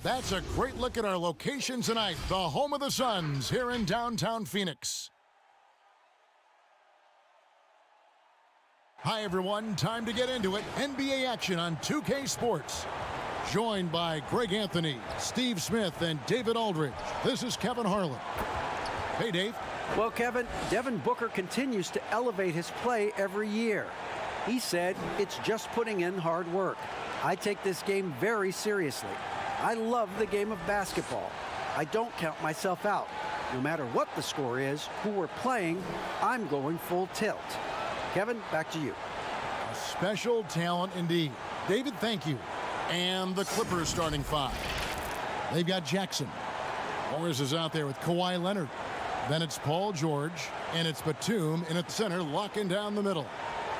That's a great look at our location tonight, the home of the Suns here in downtown Phoenix. Hi, everyone. Time to get into it. NBA action on 2K Sports. Joined by Greg Anthony, Steve Smith, and David Aldridge. This is Kevin Harlan. Hey, Dave. Well, Kevin, Devin Booker continues to elevate his play every year. He said, "It's just putting in hard work. I take this game very seriously. I love the game of basketball. I don't count myself out. No matter what the score is, who we're playing, I'm going full tilt." Kevin, back to you. A special talent indeed. David, thank you. And the Clippers starting five. They've got Jackson. Morris is out there with Kawhi Leonard. Then it's Paul George, and it's Batum in at center, locking down the middle.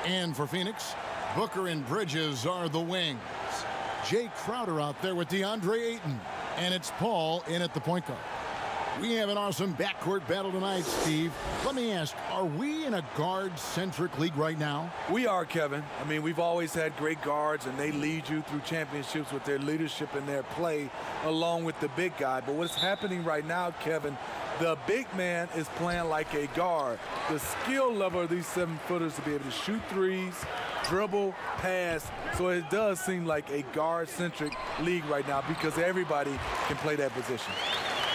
And for Phoenix, Booker and Bridges are the wings. Jay Crowder out there with DeAndre Ayton, and it's Paul in at the point guard. We have an awesome backcourt battle tonight, Steve. Let me ask, are we in a guard-centric league right now? We are, Kevin. I mean, we've always had great guards, and they lead you through championships with their leadership and their play, along with the big guy. But what's happening right now, Kevin, the big man is playing like a guard. The skill level of these 7-footers to be able to shoot threes, dribble, pass. So it does seem like a guard-centric league right now because everybody can play that position.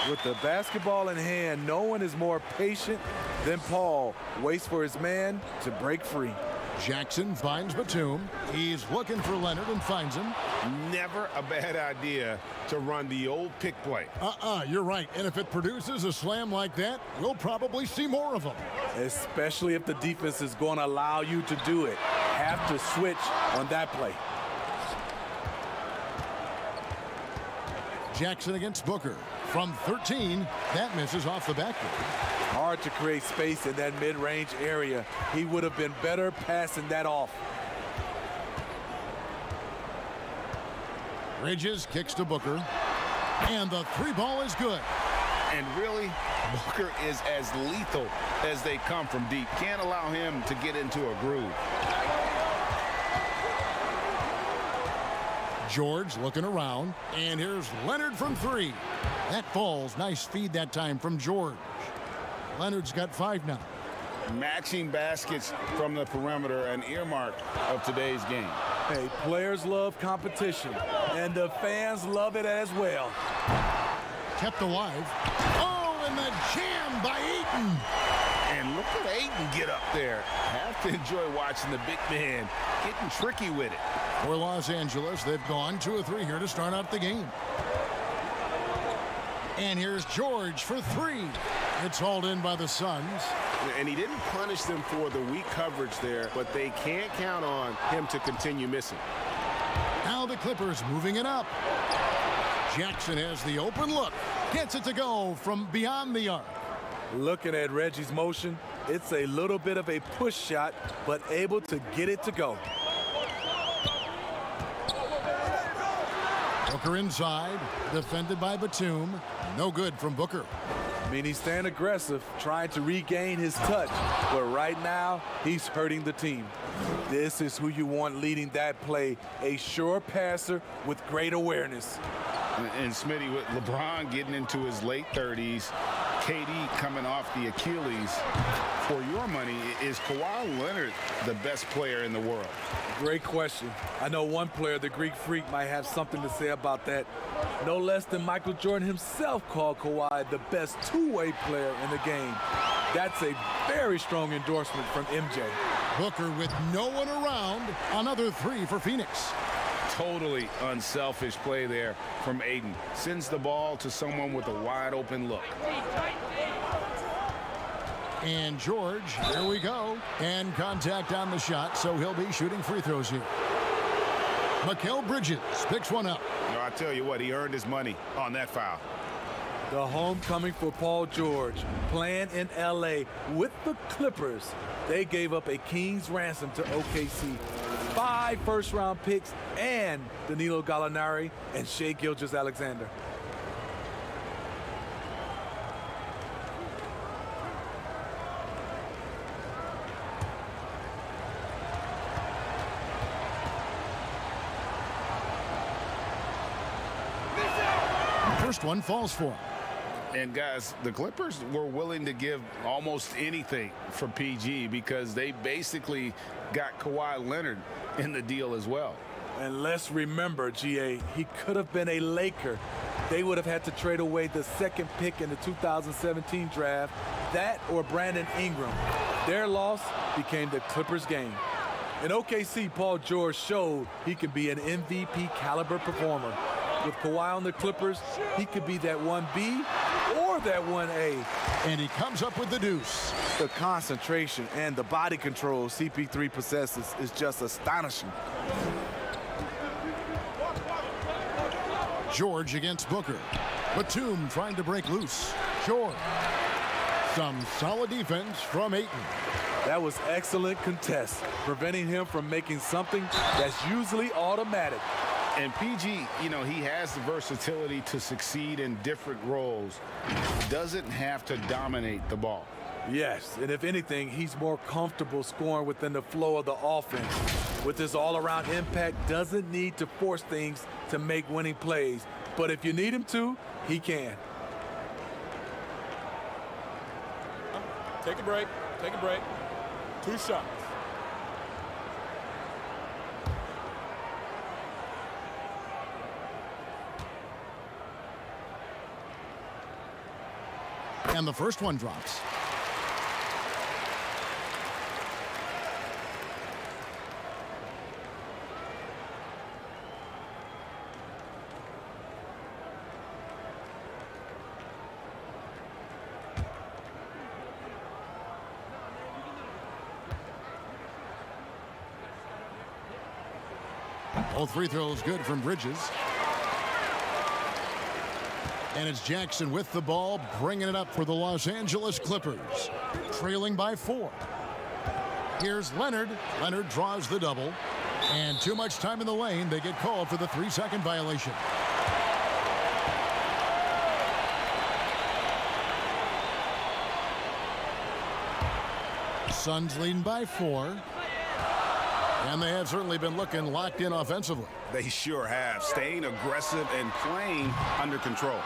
With the basketball in hand, no one is more patient than Paul. Waits for his man to break free. Jackson finds Batum. He's looking for Leonard and finds him. Never a bad idea to run the old pick play. You're right. And if it produces a slam like that, we'll probably see more of them. Especially if the defense is going to allow you to do it. Have to switch on that play. Jackson against Booker. From 13, that misses off the backboard. Hard to create space in that mid-range area. He would have been better passing that off. Bridges kicks to Booker. And the three ball is good. And really, Booker is as lethal as they come from deep. Can't allow him to get into a groove. George looking around. And here's Leonard from three. That falls. Nice feed that time from George. Leonard's got 5 now. Matching baskets from the perimeter, an earmark of today's game. Hey, players love competition, and the fans love it as well. Kept alive. Oh, and the jam by Ayton. And look at Ayton get up there. Have to enjoy watching the big man getting tricky with it. For Los Angeles, they've gone 2 of 3 here to start out the game. And here's George for 3. It's hauled in by the Suns. And he didn't punish them for the weak coverage there, but they can't count on him to continue missing. Now the Clippers moving it up. Jackson has the open look. Gets it to go from beyond the arc. Looking at Reggie's motion, it's a little bit of a push shot, but able to get it to go. Booker inside, defended by Batum. No good from Booker. I mean, he's staying aggressive, trying to regain his touch. But right now, he's hurting the team. This is who you want leading that play. A sure passer with great awareness. And Smitty, with LeBron getting into his late 30s, KD coming off the Achilles, for your money, is Kawhi Leonard the best player in the world? Great question. I know one player, the Greek Freak, might have something to say about that. No less than Michael Jordan himself called Kawhi the best two-way player in the game. That's a very strong endorsement from MJ. Booker with no one around. Another 3 for Phoenix. Totally unselfish play there from Ayton. Sends the ball to someone with a wide open look. And George, here we go. And contact on the shot, so he'll be shooting free throws here. Mikal Bridges picks one up. No, I tell you what, he earned his money on that foul. The homecoming for Paul George, playing in L.A. with the Clippers. They gave up a king's ransom to OKC. 5 first-round picks and Danilo Gallinari and Shai Gilgeous-Alexander. first one falls for him. And guys, the Clippers were willing to give almost anything for PG because they basically got Kawhi Leonard in the deal as well. And let's remember, GA, he could have been a Laker. They would have had to trade away the second pick in the 2017 draft, that or Brandon Ingram. Their loss became the Clippers' game. In OKC, Paul George showed he could be an MVP caliber performer. With Kawhi on the Clippers, he could be that 1B or that 1A. And he comes up with the deuce. The concentration and the body control CP3 possesses is just astonishing. George against Booker. Batum trying to break loose. George. Some solid defense from Ayton. That was excellent contest, preventing him from making something that's usually automatic. And PG, you know, he has the versatility to succeed in different roles. Doesn't have to dominate the ball. Yes, and if anything, he's more comfortable scoring within the flow of the offense. With his all-around impact, doesn't need to force things to make winning plays. But if you need him to, he can. Take a break. Take a break. 2 shots. And the first one drops. Both free throws good from Bridges. And it's Jackson with the ball, bringing it up for the Los Angeles Clippers. Trailing by 4. Here's Leonard. Leonard draws the double. And too much time in the lane. They get called for the 3-second violation. Suns leading by 4. And they have certainly been looking locked in offensively. They sure have, staying aggressive and playing under control.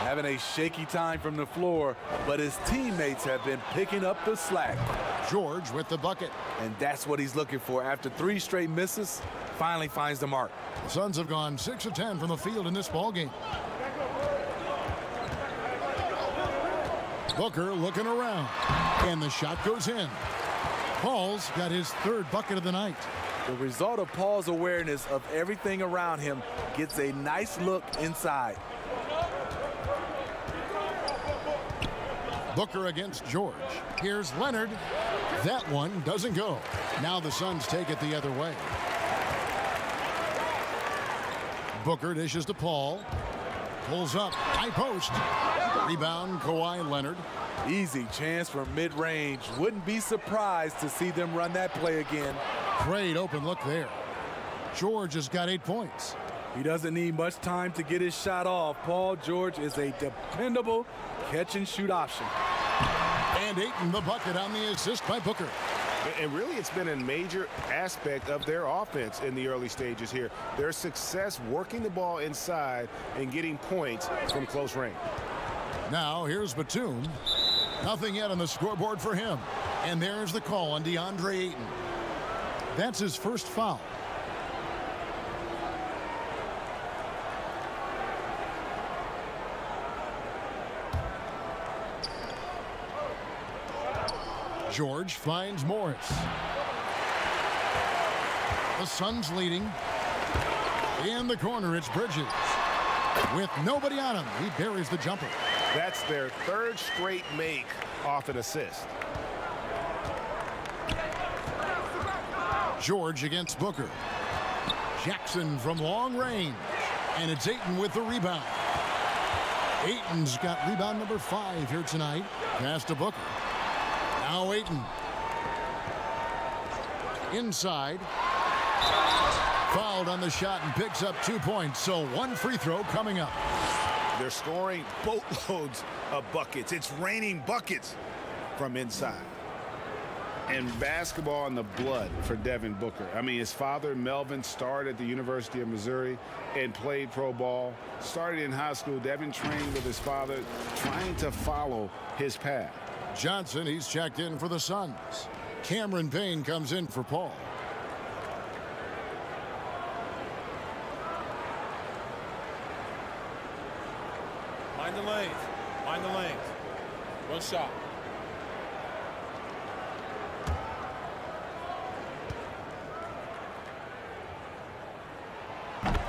Having a shaky time from the floor, but his teammates have been picking up the slack. George with the bucket. And that's what he's looking for. After 3 straight misses, finally finds the mark. The Suns have gone 6 of 10 from the field in this ballgame. Booker looking around. And the shot goes in. Paul's got his 3rd bucket of the night. The result of Paul's awareness of everything around him gets a nice look inside. Booker against George. Here's Leonard. That one doesn't go. Now the Suns take it the other way. Booker dishes to Paul. Pulls up. High post. Rebound Kawhi Leonard. Easy chance from mid-range. Wouldn't be surprised to see them run that play again. Great open look there. George has got 8 points. He doesn't need much time to get his shot off. Paul George is a dependable catch-and-shoot option. And Ayton the bucket on the assist by Booker. And really, it's been a major aspect of their offense in the early stages here. Their success working the ball inside and getting points from close range. Now here's Batum. Nothing yet on the scoreboard for him. And there's the call on DeAndre Ayton. That's his first foul. George finds Morris. The Suns leading. In the corner, it's Bridges. With nobody on him, he buries the jumper. That's their 3rd straight make off an assist. George against Booker. Jackson from long range. And it's Ayton with the rebound. Ayton's got rebound number 5 here tonight. Pass to Booker. Now Ayton. Inside. Fouled on the shot and picks up 2 points. So 1 free throw coming up. They're scoring boatloads of buckets. It's raining buckets from inside. And basketball in the blood for Devin Booker. I mean, his father, Melvin, started at the University of Missouri and played pro ball. Started in high school. Devin trained with his father, trying to follow his path. Johnson, he's checked in for the Suns. Cameron Payne comes in for Paul. Mind the lanes. Mind the lanes. One shot.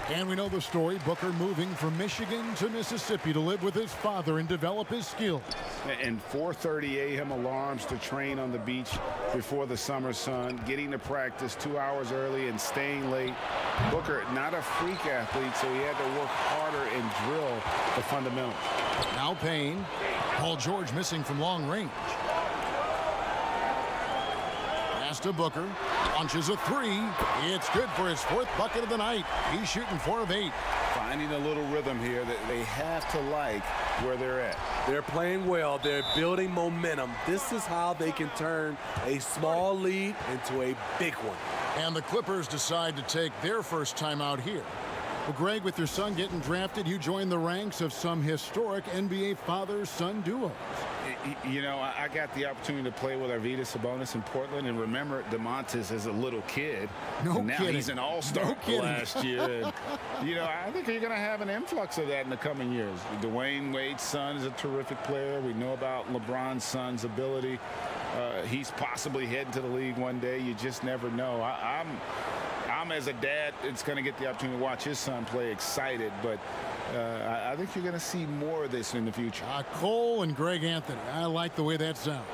And we know the story. Booker moving from Michigan to Mississippi to live with his father and develop his skills. And 4:30 a.m. alarms to train on the beach before the summer sun, getting to practice 2 hours early and staying late. Booker, not a freak athlete, so he had to work harder and drill the fundamentals. Now Payne. Paul George missing from long range. Pass to Booker. Launches a three. It's good for his fourth bucket of the night. He's shooting 4 of 8. Finding a little rhythm here that they have to like where they're at. They're playing well. They're building momentum. This is how they can turn a small lead into a big one. And the Clippers decide to take their first time out here. Well, Greg, with your son getting drafted, you joined the ranks of some historic NBA father-son duos. You know, I got the opportunity to play with Arvydas Sabonis in Portland, and remember DeMontis as a little kid. No and now kidding. He's an all-star No kidding. last year. And, you know, I think you're going to have an influx of that in the coming years. Dwayne Wade's son is a terrific player. We know about LeBron's son's ability. He's possibly heading to the league one day. You just never know. I'm as a dad, it's going to get the opportunity to watch his son play, excited, but I think you're going to see more of this in the future. Cole and Greg Anthony. I like the way that sounds.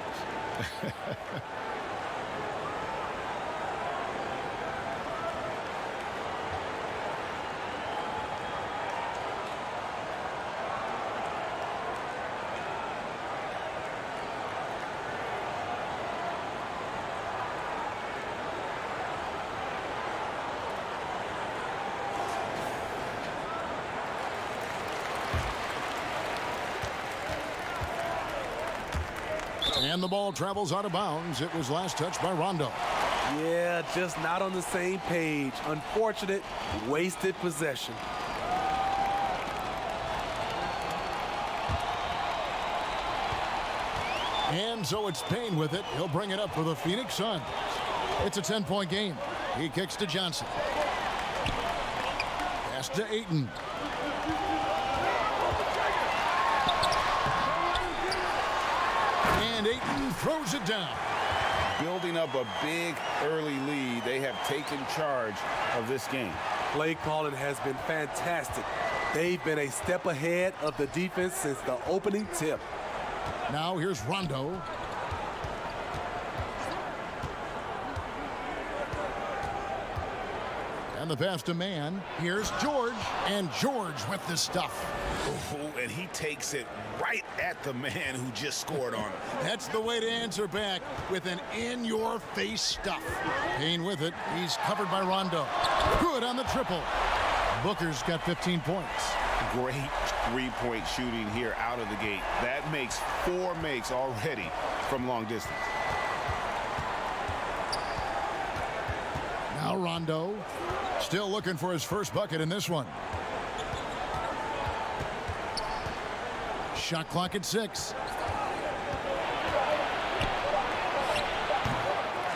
And the ball travels out of bounds. It was last touched by Rondo. Yeah, just not on the same page. Unfortunate, wasted possession. And so it's Payne with it. He'll bring it up for the Phoenix Suns. It's a 10-point game. He kicks to Johnson. Pass to Ayton. And Ayton throws it down. Building up a big early lead, they have taken charge of this game. Play calling has been fantastic. They've been a step ahead of the defense since the opening tip. Now here's Rondo. And the pass to Man. Here's George. And George with the stuff. Oh, and he takes it right at the man who just scored on him. That's the way to answer back, with an in-your-face stuff. Payne with it. He's covered by Rondo. Good on the triple. Booker's got 15 points. Great three-point shooting here out of the gate. That makes 4 makes already from long distance. Now Rondo, still looking for his first bucket in this one. Shot clock at 6.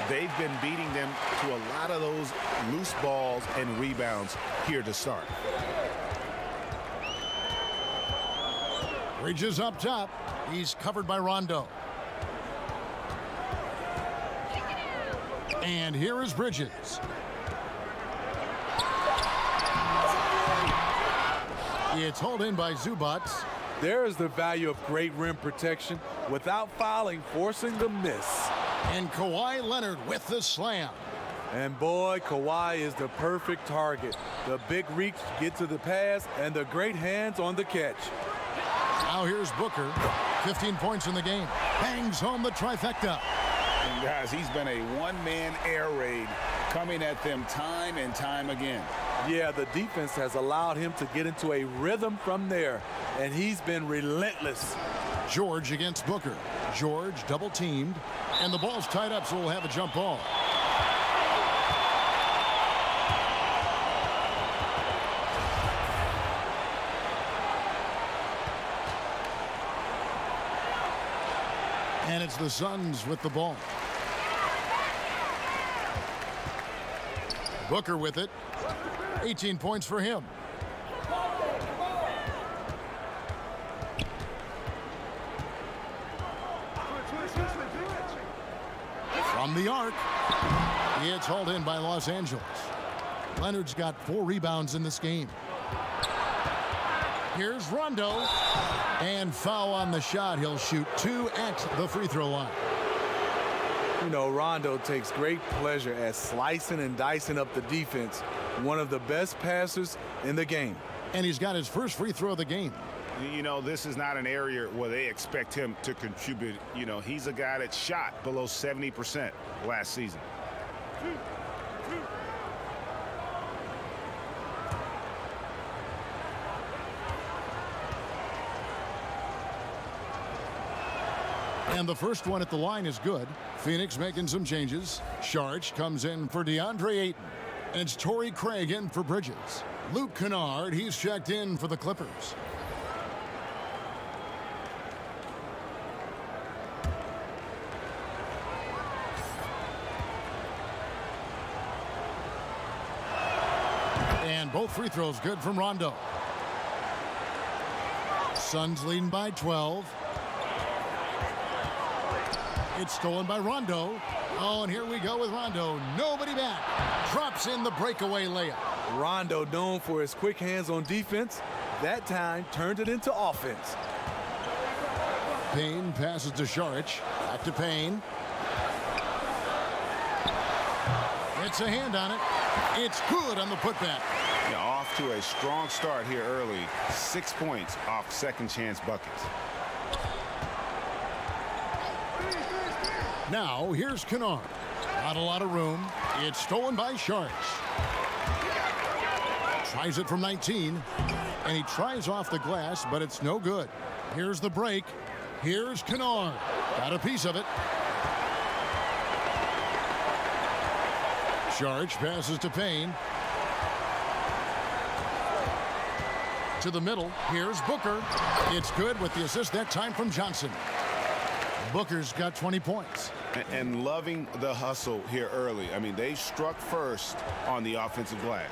They've been beating them to a lot of those loose balls and rebounds here to start. Bridges up top. He's covered by Rondo. And here is Bridges. It's hauled in by Zubac. There is the value of great rim protection without fouling, forcing the miss. And Kawhi Leonard with the slam. And boy, Kawhi is the perfect target. The big reach to get to the pass and the great hands on the catch. Now here's Booker. 15 points in the game. Bangs home the trifecta. And guys, he's been a one-man air raid coming at them time and time again. Yeah, the defense has allowed him to get into a rhythm from there, and he's been relentless. George against Booker. George double teamed, and the ball's tied up, so we'll have a jump ball. And it's the Suns with the ball. Booker with it. 18 points for him. From the arc. It's hauled in by Los Angeles. Leonard's got 4 rebounds in this game. Here's Rondo. And foul on the shot. He'll shoot 2 at the free throw line. You know, Rondo takes great pleasure at slicing and dicing up the defense. One of the best passers in the game. And he's got his first free throw of the game. You know, this is not an area where they expect him to contribute. You know, he's a guy that shot below 70% last season. And the first one at the line is good. Phoenix making some changes. Sharch comes in for DeAndre Ayton. And it's Torrey Craig in for Bridges. Luke Kennard, he's checked in for the Clippers. And both free throws good from Rondo. Suns leading by 12. It's stolen by Rondo. Oh, and here we go with Rondo. Nobody back. Drops in the breakaway layup. Rondo, known for his quick hands on defense, that time turned it into offense. Payne passes to Saric. Back to Payne. It's a hand on it. It's good on the putback. Yeah, off to a strong start here early. 6 points off second chance buckets. Now, here's Kennard. Not a lot of room. It's stolen by Sharch. Tries it from 19. And he tries off the glass, but it's no good. Here's the break. Here's Kennard. Got a piece of it. Sharch passes to Payne. To the middle. Here's Booker. It's good with the assist that time from Johnson. Booker's got 20 points. And loving the hustle here early. I mean, they struck first on the offensive glass.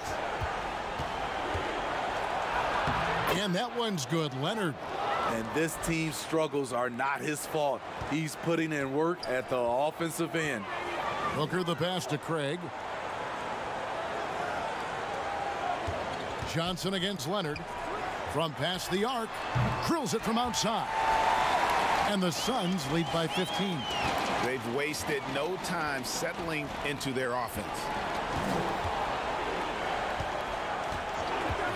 And that one's good. Leonard. And this team's struggles are not his fault. He's putting in work at the offensive end. Booker the pass to Craig. Johnson against Leonard. From past the arc. Drills it from outside. And the Suns lead by 15. They've wasted no time settling into their offense.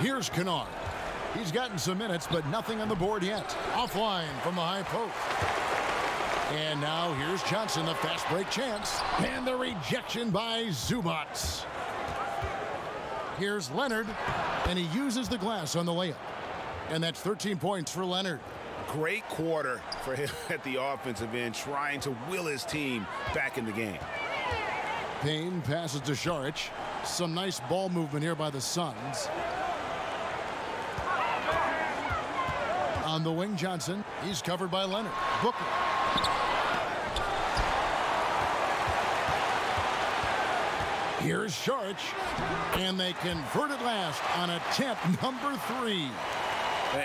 Here's Kennard. He's gotten some minutes, but nothing on the board yet. Offline from the high post. And now here's Johnson, a fast break chance. And the rejection by Zubats. Here's Leonard, and he uses the glass on the layup. And that's 13 points for Leonard. Great quarter for him at the offensive end, trying to will his team back in the game. Payne passes to Saric. Some nice ball movement here by the Suns. On the wing, Johnson. He's covered by Leonard. Booker. Here's Saric. And they convert it last on attempt number 3.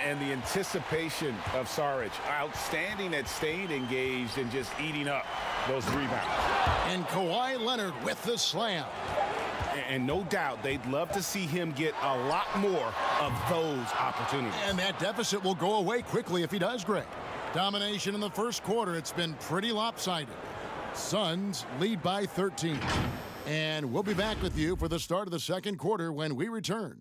And the anticipation of Saric, outstanding at staying engaged and just eating up those rebounds. And Kawhi Leonard with the slam. And no doubt they'd love to see him get a lot more of those opportunities. And that deficit will go away quickly if he does, Greg. Domination in the first quarter. It's been pretty lopsided. Suns lead by 13. And we'll be back with you for the start of the second quarter when we return.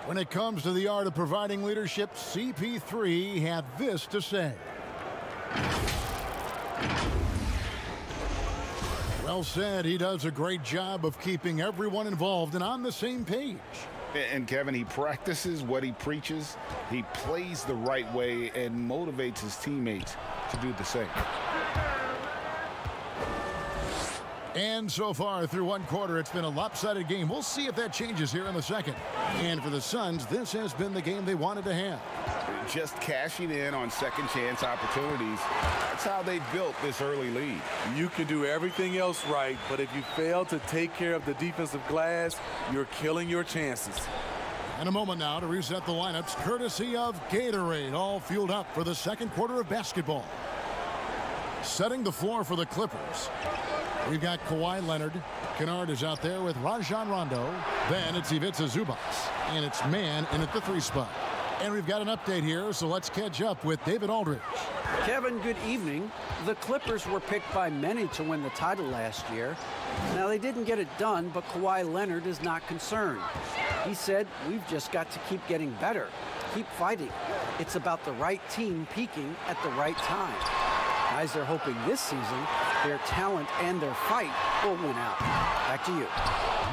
When it comes to the art of providing leadership, CP3 had this to say. Well said. He does a great job of keeping everyone involved and on the same page. And Kevin, he practices what he preaches. He plays the right way and motivates his teammates to do the same. And so far through one quarter, it's been a lopsided game. We'll see if that changes here in the second. And for the Suns, this has been the game they wanted to have. Just cashing in on second chance opportunities. That's how they built this early lead. You can do everything else right, but if you fail to take care of the defensive glass, you're killing your chances. And a moment now to reset the lineups, courtesy of Gatorade, all fueled up for the second quarter of basketball. Setting the floor for the Clippers, we've got Kawhi Leonard. Kennard is out there with Rajon Rondo. Then it's Ivica Zubac, and it's man in at the 3 spot. And we've got an update here, so let's catch up with David Aldridge. Kevin, good evening. The Clippers were picked by many to win the title last year. Now, they didn't get it done, but Kawhi Leonard is not concerned. He said, "We've just got to keep getting better, keep fighting. It's about the right team peaking at the right time." Guys are hoping this season their talent and their fight will win out. Back to you.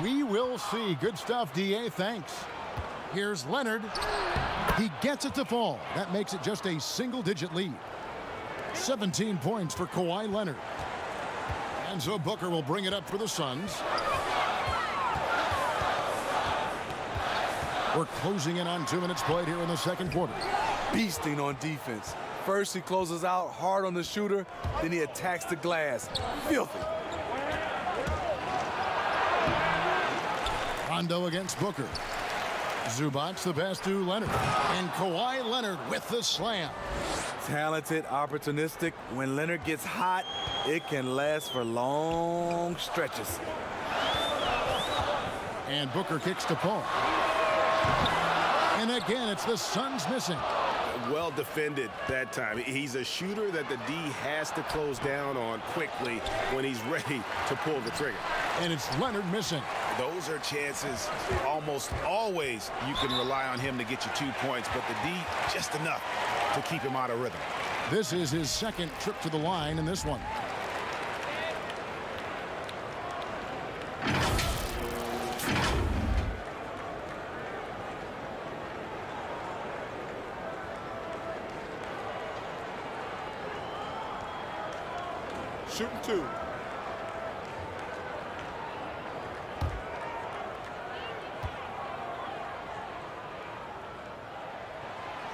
We will see. Good stuff, DA. Thanks. Here's Leonard. He gets it to fall. That makes it just a single-digit lead. 17 points for Kawhi Leonard. And so Booker will bring it up for the Suns. We're closing in on 2 minutes played here in the second quarter. Beasting on defense. First, he closes out hard on the shooter, then he attacks the glass. Filthy. Rondo against Booker. Zubac the pass to Leonard. And Kawhi Leonard with the slam. Talented, opportunistic. When Leonard gets hot, it can last for long stretches. And Booker kicks to Paul. And again, it's the Suns missing. Well defended that time. He's a shooter that the D has to close down on quickly when he's ready to pull the trigger. And it's Leonard missing. Those are chances almost always you can rely on him to get you 2 points, but the D just enough to keep him out of rhythm. This is his second trip to the line in this one. Shooting 2.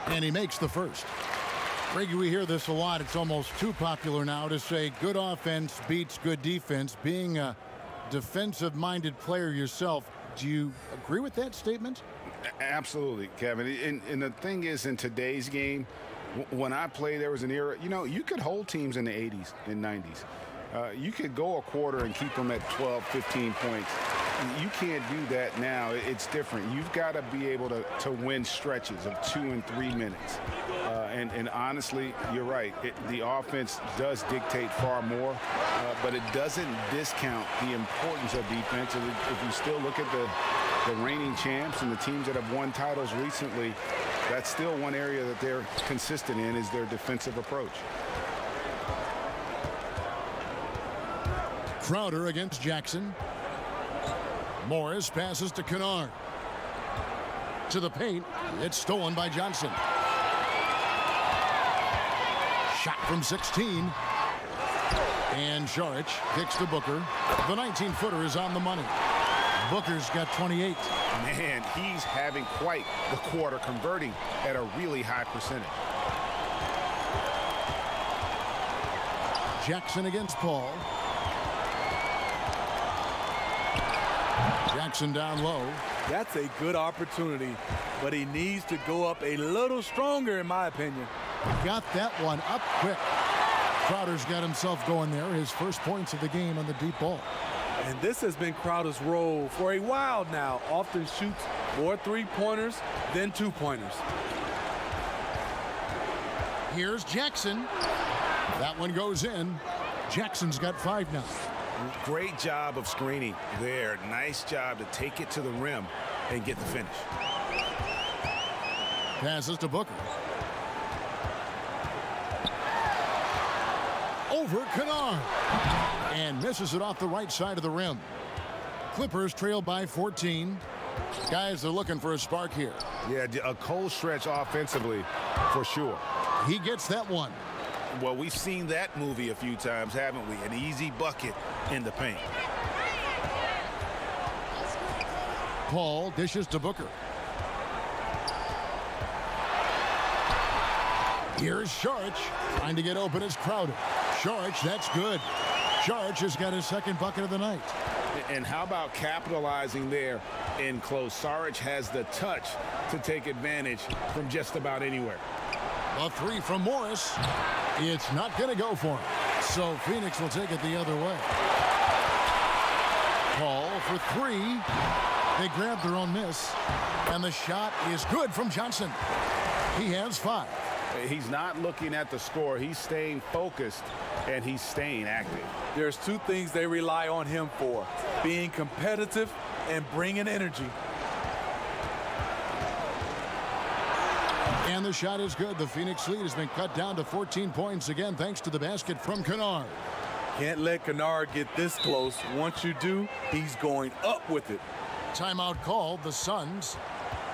And he makes the first. Reggie, we hear this a lot. It's almost too popular now to say good offense beats good defense. Being a defensive-minded player yourself, do you agree with that statement? Absolutely, Kevin. And the thing is, in today's game, when I played, there was an era, you could hold teams in the 80s and 90s. You could go a quarter and keep them at 12, 15 points. You can't do that now. It's different. You've got to be able to win stretches of 2 and 3 minutes. And honestly, you're right. The offense does dictate far more, but it doesn't discount the importance of defense. If you still look at the reigning champs and the teams that have won titles recently, that's still one area that they're consistent in is their defensive approach. Crowder against Jackson. Morris passes to Kennard. To the paint. It's stolen by Johnson. Shot from 16. And Saric kicks to Booker. The 19-footer is on the money. Booker's got 28. Man, he's having quite the quarter, converting at a really high percentage. Jackson against Paul. Jackson down low. That's a good opportunity, but he needs to go up a little stronger, in my opinion. Got that one up quick. Crowder's got himself going there. His first points of the game on the deep ball. And this has been Crowder's role for a while now. Often shoots more 3-pointers than 2-pointers. Here's Jackson. That one goes in. Jackson's got 5 now. Great job of screening there. Nice job to take it to the rim and get the finish. Passes to Booker. Over Kennard. And misses it off the right side of the rim. Clippers trail by 14. Guys are looking for a spark here. Yeah, a cold stretch offensively for sure. He gets that one. Well, we've seen that movie a few times, haven't we? An easy bucket in the paint. Paul dishes to Booker. Here's Sharch. Trying to get open is Crowder. Sharch, that's good. Sharch has got his second bucket of the night. And how about capitalizing there in close? Saric has the touch to take advantage from just about anywhere. A three from Morris. It's not going to go for him. So Phoenix will take it the other way. Paul for three. They grab their own miss. And the shot is good from Johnson. He has 5. He's not looking at the score. He's staying focused, and he's staying active. There's 2 things they rely on him for: being competitive and bringing energy. And the shot is good. The Phoenix lead has been cut down to 14 points again thanks to the basket from Kennard. Can't let Kennard get this close. Once you do, he's going up with it. Timeout called. The Suns,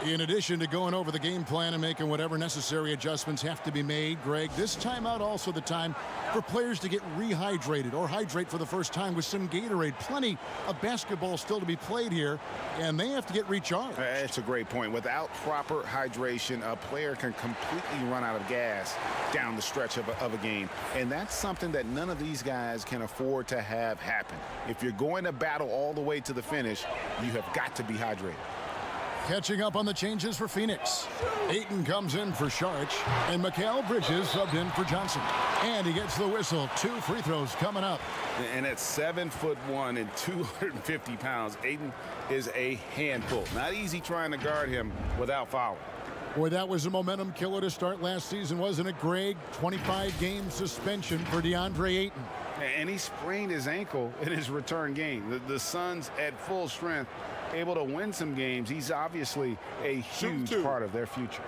in addition to going over the game plan and making whatever necessary adjustments have to be made, Greg, this timeout also the time for players to get rehydrated or hydrate for the first time with some Gatorade. Plenty of basketball still to be played here, and they have to get recharged. That's a great point. Without proper hydration, a player can completely run out of gas down the stretch of a game. And that's something that none of these guys can afford to have happen. If you're going to battle all the way to the finish, you have got to be hydrated. Catching up on the changes for Phoenix. Ayton comes in for Sharch, and Mikal Bridges subbed in for Johnson. And he gets the whistle. 2 free throws coming up. And at 7'1" and 250 pounds, Ayton is a handful. Not easy trying to guard him without fouling. Boy, that was a momentum killer to start last season, wasn't it, Greg? 25-game suspension for DeAndre Ayton. And he sprained his ankle in his return game. The Suns at full strength, able to win some games. He's obviously a huge part of their future.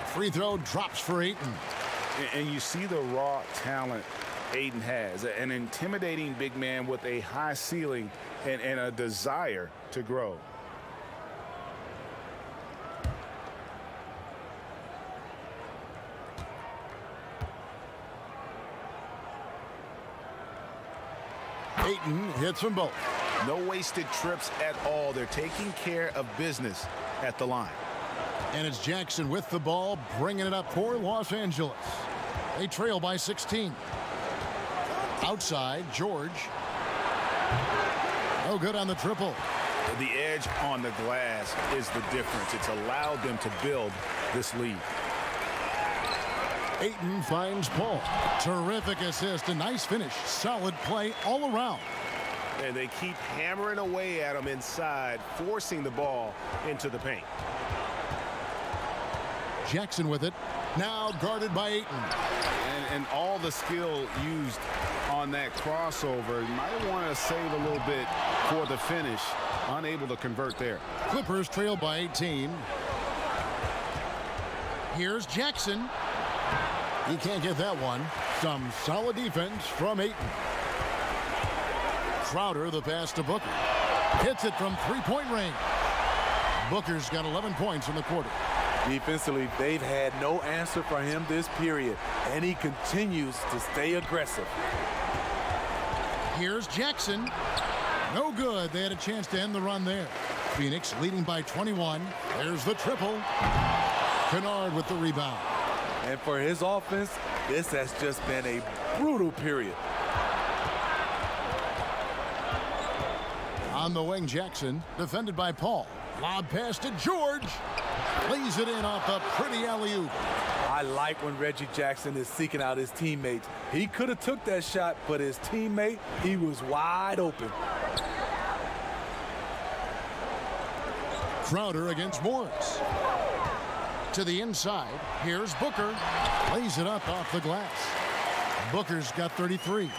Free throw drops for Ayton. And you see the raw talent Ayton has. An intimidating big man with a high ceiling and a desire to grow. Ayton hits them both. No wasted trips at all. They're taking care of business at the line. And it's Jackson with the ball, bringing it up for Los Angeles. They trail by 16. Outside, George. No good on the triple. The edge on the glass is the difference. It's allowed them to build this lead. Ayton finds Paul. Terrific assist, a nice finish. Solid play all around. And they keep hammering away at him inside, forcing the ball into the paint. Jackson with it. Now guarded by Ayton. And all the skill used on that crossover. You might want to save a little bit for the finish. Unable to convert there. Clippers trail by 18. Here's Jackson. He can't get that one. Some solid defense from Ayton. Crowder, the pass to Booker. Hits it from three-point range. Booker's got 11 points in the quarter. Defensively, they've had no answer for him this period, and he continues to stay aggressive. Here's Jackson. No good. They had a chance to end the run there. Phoenix leading by 21. There's the triple. Kennard with the rebound. And for his offense, this has just been a brutal period. On the wing, Jackson, defended by Paul. Lob pass to George. Lays it in off the pretty alley-oop. I like when Reggie Jackson is seeking out his teammates. He could have took that shot, but his teammate, he was wide open. Crowder against Morris. To the inside. Here's Booker. Lays it up off the glass. Booker's got 33.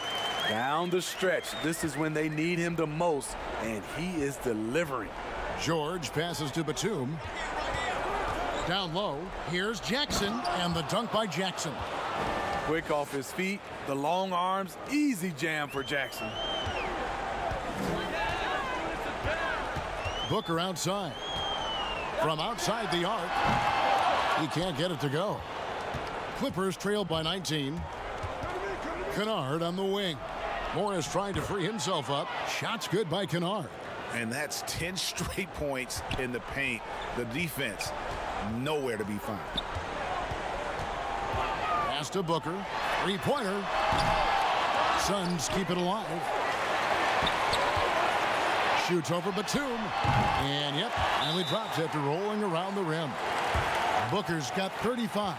Down the stretch, this is when they need him the most, and he is delivering. George passes to Batum. Down low, here's Jackson, and the dunk by Jackson. Quick off his feet, the long arms, easy jam for Jackson. Booker outside. From outside the arc, he can't get it to go. Clippers trail by 19. Kennard on the wing. Morris trying to free himself up. Shots good by Kennard. And that's 10 straight points in the paint. The defense, nowhere to be found. Pass to Booker. Three-pointer. Suns keep it alive. Shoots over Batum. And, yep, finally drops after rolling around the rim. Booker's got 35.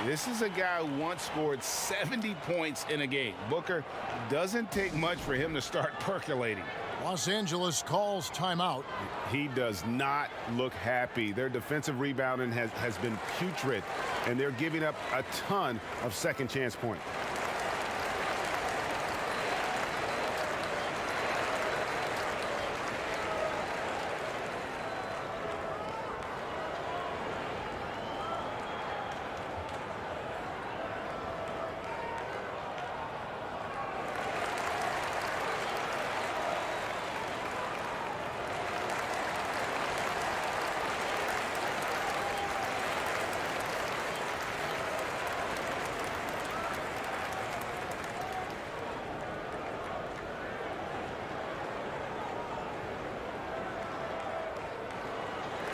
This is a guy who once scored 70 points in a game. Booker, doesn't take much for him to start percolating. Los Angeles calls timeout. He does not look happy. Their defensive rebounding has been putrid, and they're giving up a ton of second chance points.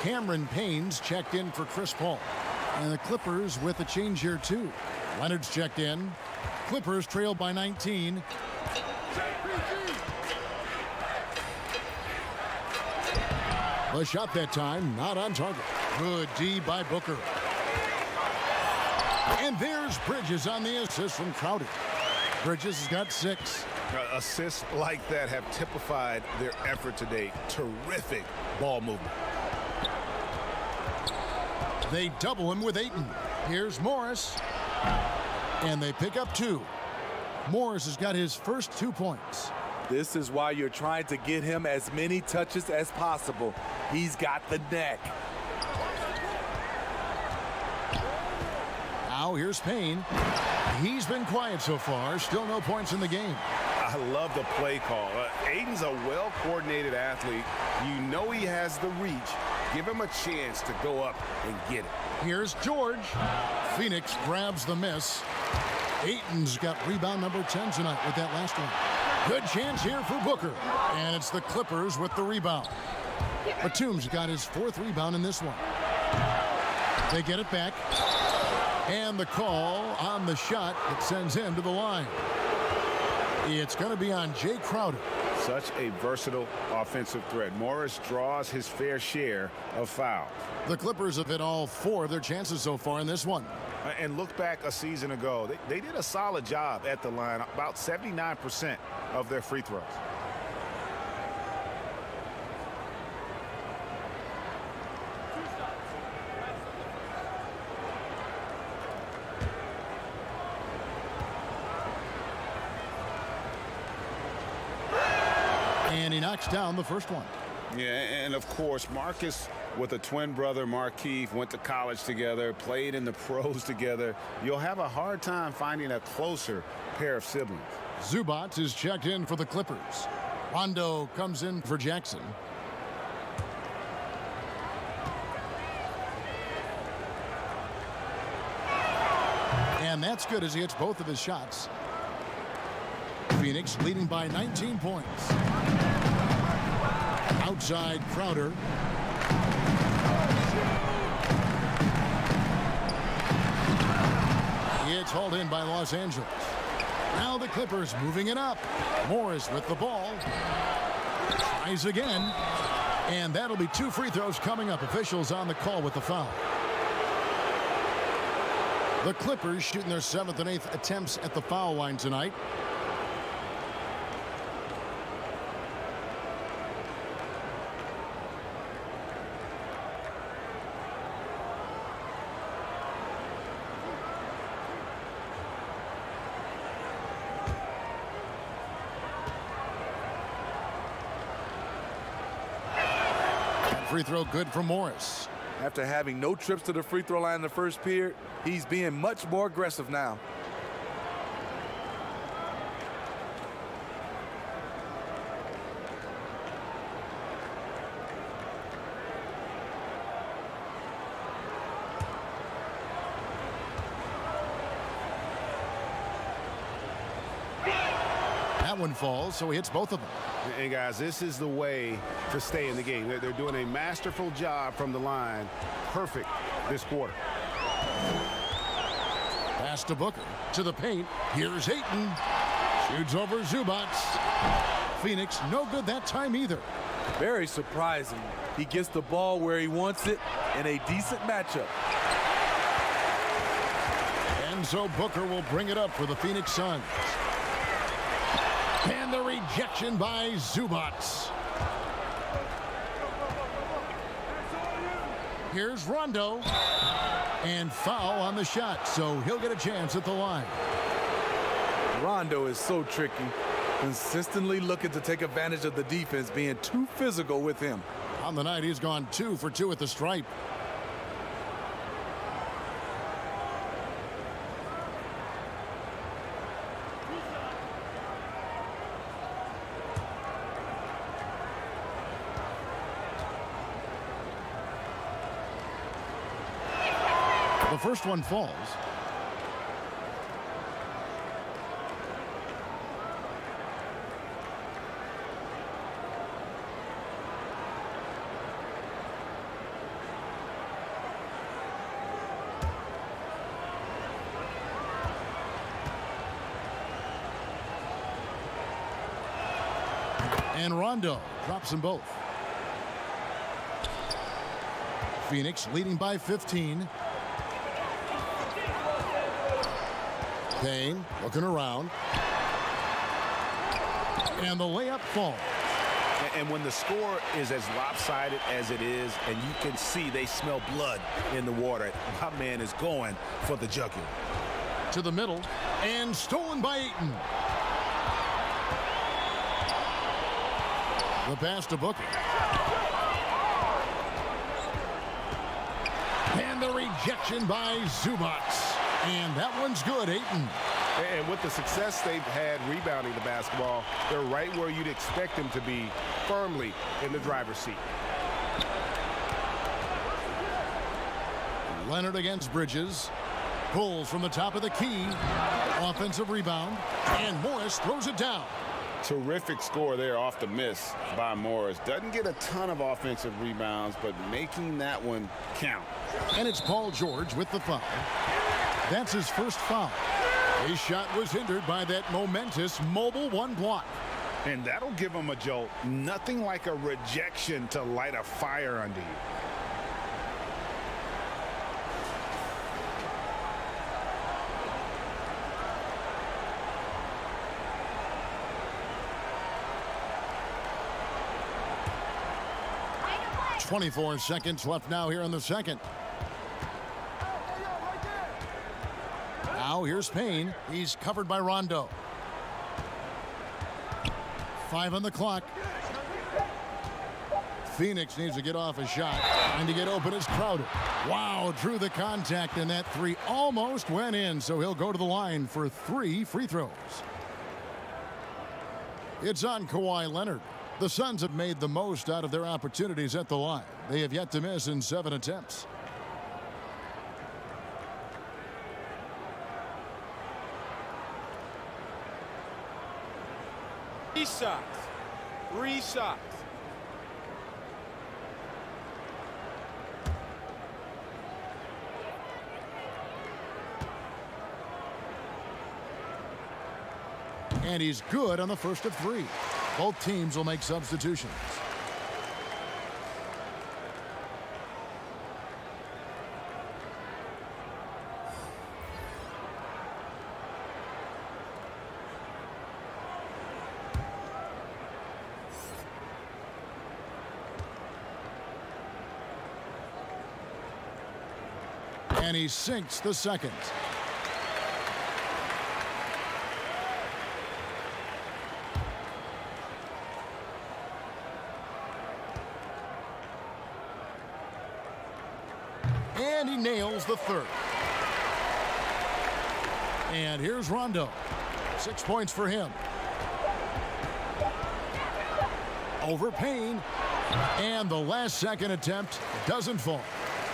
Cameron Payne's checked in for Chris Paul. And the Clippers with a change here, too. Leonard's checked in. Clippers trail by 19. The shot that time, not on target. Good D by Booker. And there's Bridges on the assist from Crowder. Bridges has got 6. Assists like that have typified their effort today. Terrific ball movement. They double him with Ayton. Here's Morris. And they pick up 2. Morris has got his first 2 points. This is why you're trying to get him as many touches as possible. He's got the neck. Now here's Payne. He's been quiet so far. Still no points in the game. I love the play call. Aiden's a well-coordinated athlete. You know he has the reach. Give him a chance to go up and get it. Here's George. Phoenix grabs the miss. Ayton's got rebound number 10 tonight with that last one. Good chance here for Booker. And it's the Clippers with the rebound. Batum's got his 4th rebound in this one. They get it back. And the call on the shot that sends him to the line. It's going to be on Jay Crowder. Such a versatile offensive threat. Morris draws his fair share of fouls. The Clippers have hit all 4 of their chances so far in this one. And look back a season ago. They did a solid job at the line, about 79% of their free throws. And he knocks down the first one. Yeah, and of course, Marcus with a twin brother, Markieff, went to college together, played in the pros together. You'll have a hard time finding a closer pair of siblings. Zubac is checked in for the Clippers. Rondo comes in for Jackson. And that's good as he hits both of his shots. Phoenix leading by 19 points. Outside Crowder. It's hauled in by Los Angeles. Now the Clippers moving it up. Morris with the ball. Tries again. And that'll be 2 free throws coming up. Officials on the call with the foul. The Clippers shooting their 7th and 8th attempts at the foul line tonight. free throw good for Morris. After having no trips to the free throw line in the first period, he's being much more aggressive now. That one falls, so he hits both of them. And guys, this is the way to stay in the game. They're doing a masterful job from the line. Perfect this quarter. Pass to Booker. To the paint. Here's Ayton. Shoots over Zubac. Phoenix no good that time either. Very surprising. He gets the ball where he wants it in a decent matchup. And so Booker will bring it up for the Phoenix Suns. And the rejection by Zubac. Here's Rondo. And foul on the shot, so he'll get a chance at the line. Rondo is so tricky. Consistently looking to take advantage of the defense being too physical with him. On the night, he's gone 2 for 2 at the stripe. The first one falls. And Rondo drops them both. Phoenix leading by 15. Payne looking around. And the layup falls. And when the score is as lopsided as it is, and you can see they smell blood in the water, my man is going for the jugular. To the middle. And stolen by Ayton. The pass to Booker. And the rejection by Zubac. And that one's good, Ayton. And with the success they've had rebounding the basketball, they're right where you'd expect them to be, firmly in the driver's seat. Leonard against Bridges. Pulls from the top of the key. Offensive rebound. And Morris throws it down. Terrific score there off the miss by Morris. Doesn't get a ton of offensive rebounds, but making that one count. And it's Paul George with the foul. That's his first foul. His shot was hindered by that momentous mobile one block. And that'll give him a jolt. Nothing like a rejection to light a fire under you. .24 seconds left now here in the second. Now here's Payne. He's covered by Rondo. 5 on the clock. Phoenix needs to get off a shot. Trying to get open is Crowder. Wow, drew the contact, and that 3 almost went in, so he'll go to the line for 3 free throws. It's on Kawhi Leonard. The Suns have made the most out of their opportunities at the line. They have yet to miss in 7 attempts. Three shots. 3 shots. And he's good on the first of 3. Both teams will make substitutions. And he sinks the second. And he nails the third. And here's Rondo. 6 points for him. Over Payne. And the last-second attempt doesn't fall.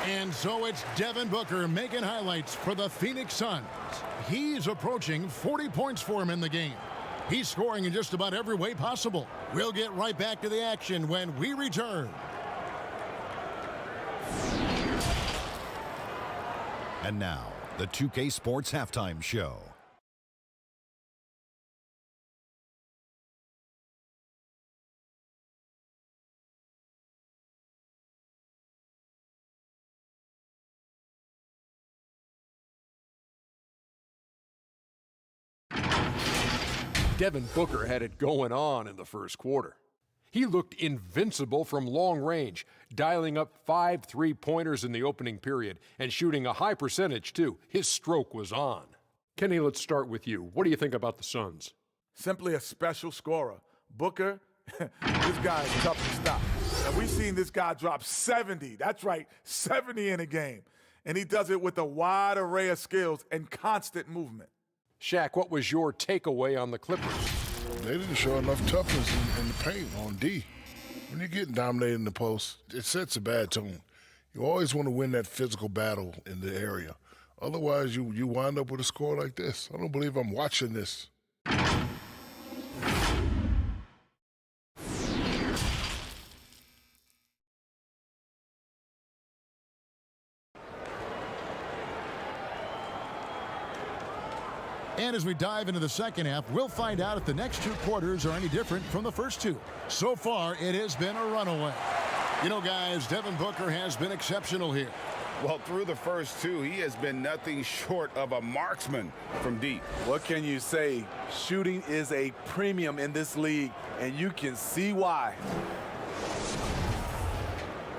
And so it's Devin Booker making highlights for the Phoenix Suns. He's approaching 40 points for him in the game. He's scoring in just about every way possible. We'll get right back to the action when we return. And now, the 2K Sports Halftime Show. Devin Booker had it going on in the first quarter. He looked invincible from long range, dialing up 5 3-pointers in the opening period and shooting a high percentage, too. His stroke was on. Kenny, let's start with you. What do you think about the Suns? Simply a special scorer. Booker, this guy is tough to stop. And we've seen this guy drop 70. That's right, 70 in a game. And he does it with a wide array of skills and constant movement. Shaq, what was your takeaway on the Clippers? They didn't show enough toughness in the paint on D. When you're getting dominated in the post, it sets a bad tone. You always want to win that physical battle in the area. Otherwise, you wind up with a score like this. I don't believe I'm watching this. And as we dive into the second half, we'll find out if the next 2 quarters are any different from the first 2. So far, it has been a runaway. You know, guys, Devin Booker has been exceptional here. Well, through the first 2, he has been nothing short of a marksman from deep. What can you say? Shooting is a premium in this league, and you can see why.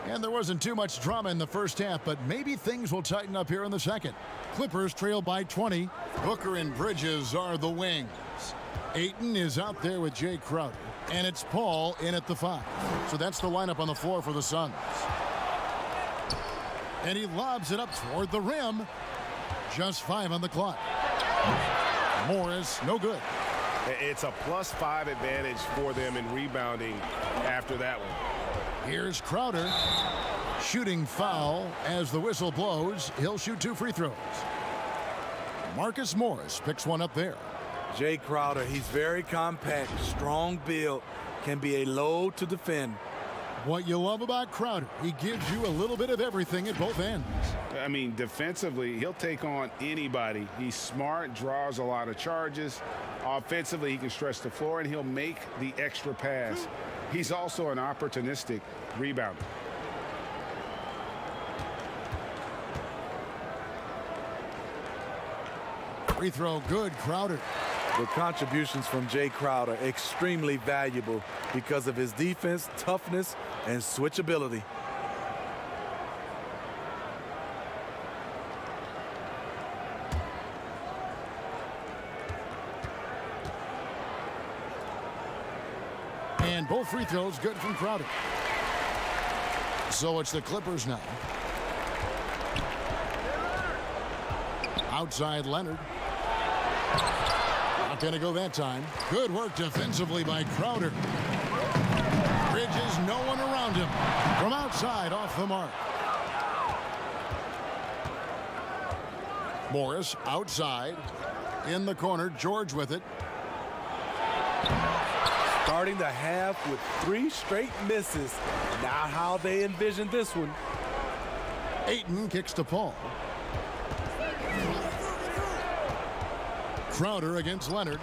And there wasn't too much drama in the first half, but maybe things will tighten up here in the second. Clippers trail by 20. Booker and Bridges are the wings. Ayton is out there with Jay Crowder. And it's Paul in at the 5. So that's the lineup on the floor for the Suns. And he lobs it up toward the rim. Just 5 on the clock. Morris, no good. It's a +5 advantage for them in rebounding after that one. Here's Crowder. Shooting foul as the whistle blows. He'll shoot 2 free throws. Marcus Morris picks one up there. Jay Crowder, he's very compact, strong build, can be a load to defend. What you love about Crowder, he gives you a little bit of everything at both ends. I mean, defensively, he'll take on anybody. He's smart, draws a lot of charges. Offensively, he can stretch the floor, and he'll make the extra pass. He's also an opportunistic rebounder. Free throw good, Crowder. The contributions from Jay Crowder extremely valuable because of his defense, toughness, and switchability. And both free throws good from Crowder. So it's the Clippers now. Outside Leonard. Not going to go that time. Good work defensively by Crowder. Bridges, no one around him. From outside, off the mark. Morris outside. In the corner, George with it. Starting the half with 3 straight misses. Not how they envisioned this one. Ayton kicks to Paul. Crowder against Leonard.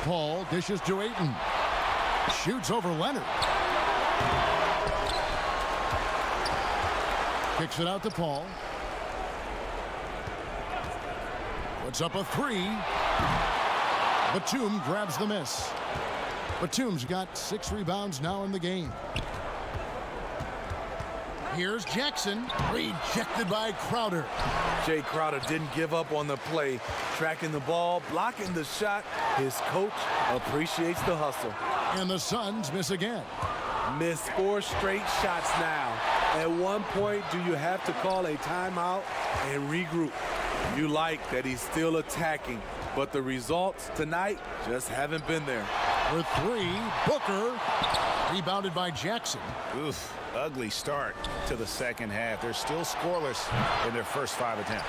Paul dishes to Ayton. Shoots over Leonard. Kicks it out to Paul. Puts up a 3. Batum grabs the miss. Batum's got 6 rebounds now in the game. Here's Jackson, rejected by Crowder. Jay Crowder didn't give up on the play, tracking the ball, blocking the shot. His coach appreciates the hustle. And the Suns miss again. Missed 4 straight shots now. At one point, do you have to call a timeout and regroup? You like that he's still attacking, but the results tonight just haven't been there. With 3, Booker, rebounded by Jackson. Oof, ugly start to the second half. They're still scoreless in their first 5 attempts.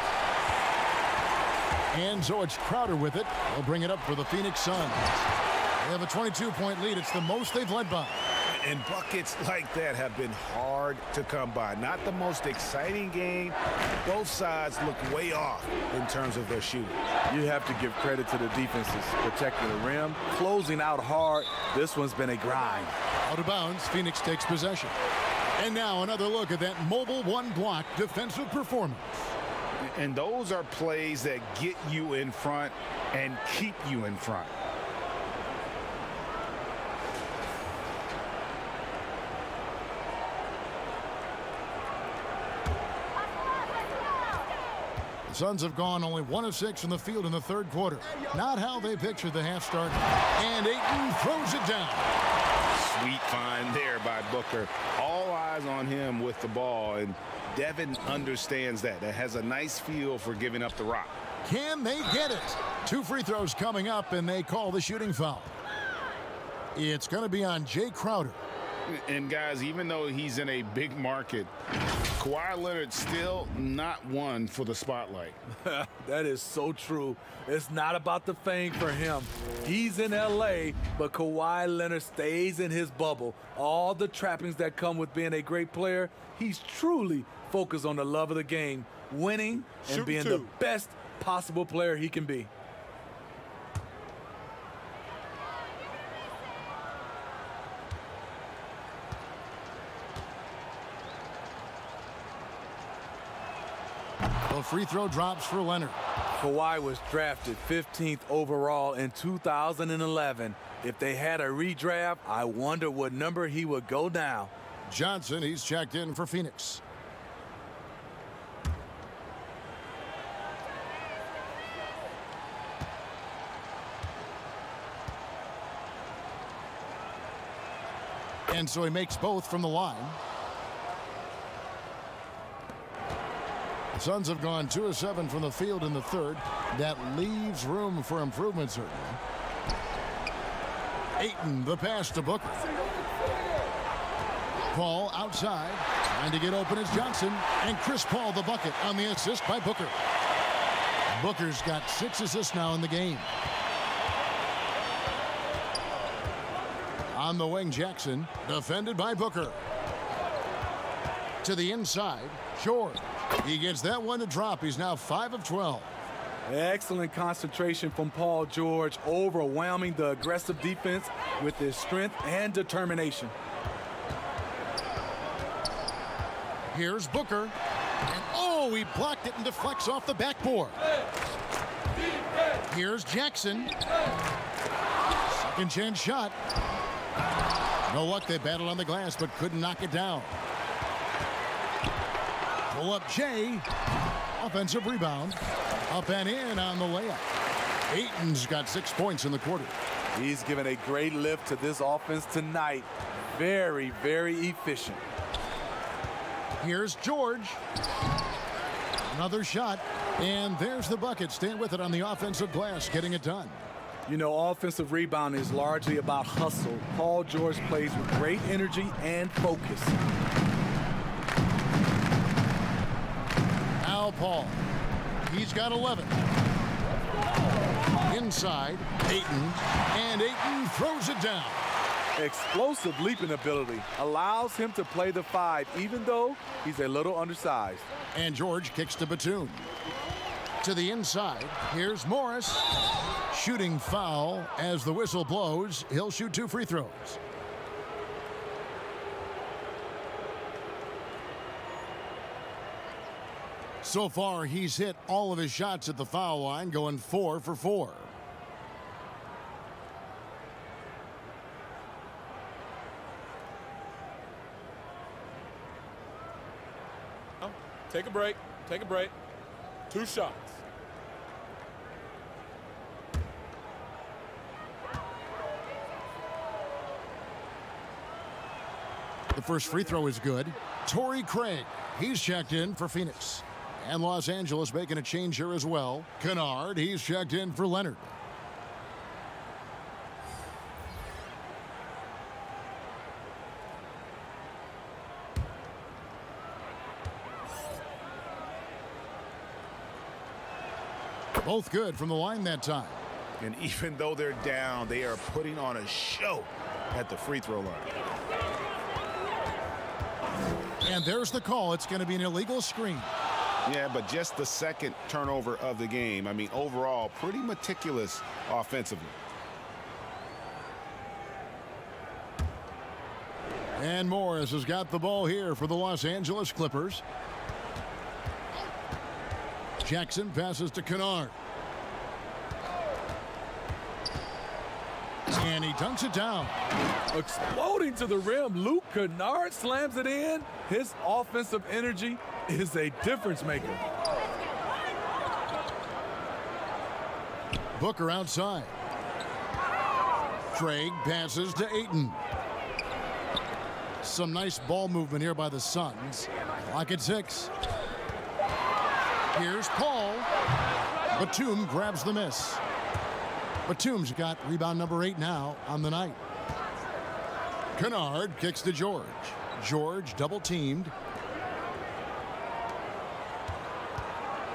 And so it's Crowder with it. They'll bring it up for the Phoenix Suns. They have a 22-point lead. It's the most they've led by. And buckets like that have been hard to come by. Not the most exciting game. Both sides look way off in terms of their shooting. You have to give credit to the defenses, protecting the rim, closing out hard. This one's been a grind. Out of bounds, Phoenix takes possession. And now another look at that mobile one-block defensive performance. And those are plays that get you in front and keep you in front. The Suns have gone only 1 of 6 from the field in the third quarter. Not how they pictured the half start. And Ayton throws it down. Sweet find there by Booker. All eyes on him with the ball, and Devin understands that. That has a nice feel for giving up the rock. Can they get it? 2 free throws coming up, and they call the shooting foul. It's going to be on Jay Crowder. And guys, even though he's in a big market, Kawhi Leonard's still not one for the spotlight. That is so true. It's not about the fame for him. He's in L.A., but Kawhi Leonard stays in his bubble. All the trappings that come with being a great player, he's truly focused on the love of the game, winning and being the best possible player he can be. The free throw drops for Leonard. Kawhi was drafted 15th overall in 2011. If they had a redraft, I wonder what number he would go now. Johnson, he's checked in for Phoenix. And so he makes both from the line. The Suns have gone 2 of 7 from the field in the third. That leaves room for improvement, certainly. Ayton, the pass to Booker. Paul outside, trying to get open is Johnson. And Chris Paul the bucket on the assist by Booker. Booker's got 6 assists now in the game. On the wing, Jackson, defended by Booker. To the inside, George. He gets that one to drop. He's now 5 of 12. Excellent concentration from Paul George, overwhelming the aggressive defense with his strength and determination. Here's Booker. And oh, he blocked it and deflects off the backboard. Here's Jackson. Second chance shot. No luck, they battled on the glass but couldn't knock it down. Pull up Jay. Offensive rebound. Up and in on the layup. Ayton's got 6 points in the quarter. He's given a great lift to this offense tonight. Very, very efficient. Here's George. Another shot. And there's the bucket. Staying with it on the offensive glass, getting it done. You know, offensive rebound is largely about hustle. Paul George plays with great energy and focus. Now Paul. He's got 11. Inside, Ayton. And Ayton throws it down. Explosive leaping ability allows him to play the 5, even though he's a little undersized. And George kicks to Batum. To the inside, here's Morris. Shooting foul as the whistle blows. He'll shoot 2 free throws. So far, he's hit all of his shots at the foul line, going 4 for 4. Take a break. Take a break. 2 shots. The first free throw is good. Torrey Craig, he's checked in for Phoenix. And Los Angeles making a change here as well. Kennard, he's checked in for Leonard. Both good from the line that time. And even though they're down, they are putting on a show at the free throw line. And there's the call. It's going to be an illegal screen. Yeah, but just the second turnover of the game. I mean, overall, pretty meticulous offensively. And Morris has got the ball here for the Los Angeles Clippers. Jackson passes to Kennard. And he dunks it down. Exploding to the rim, Luke Kennard slams it in. His offensive energy is a difference maker. Booker outside. Craig passes to Ayton. Some nice ball movement here by the Suns. Clock at 6. Here's Paul. Batum grabs the miss. Batum's got rebound number 8 now on the night. Kennard kicks to George. George double teamed.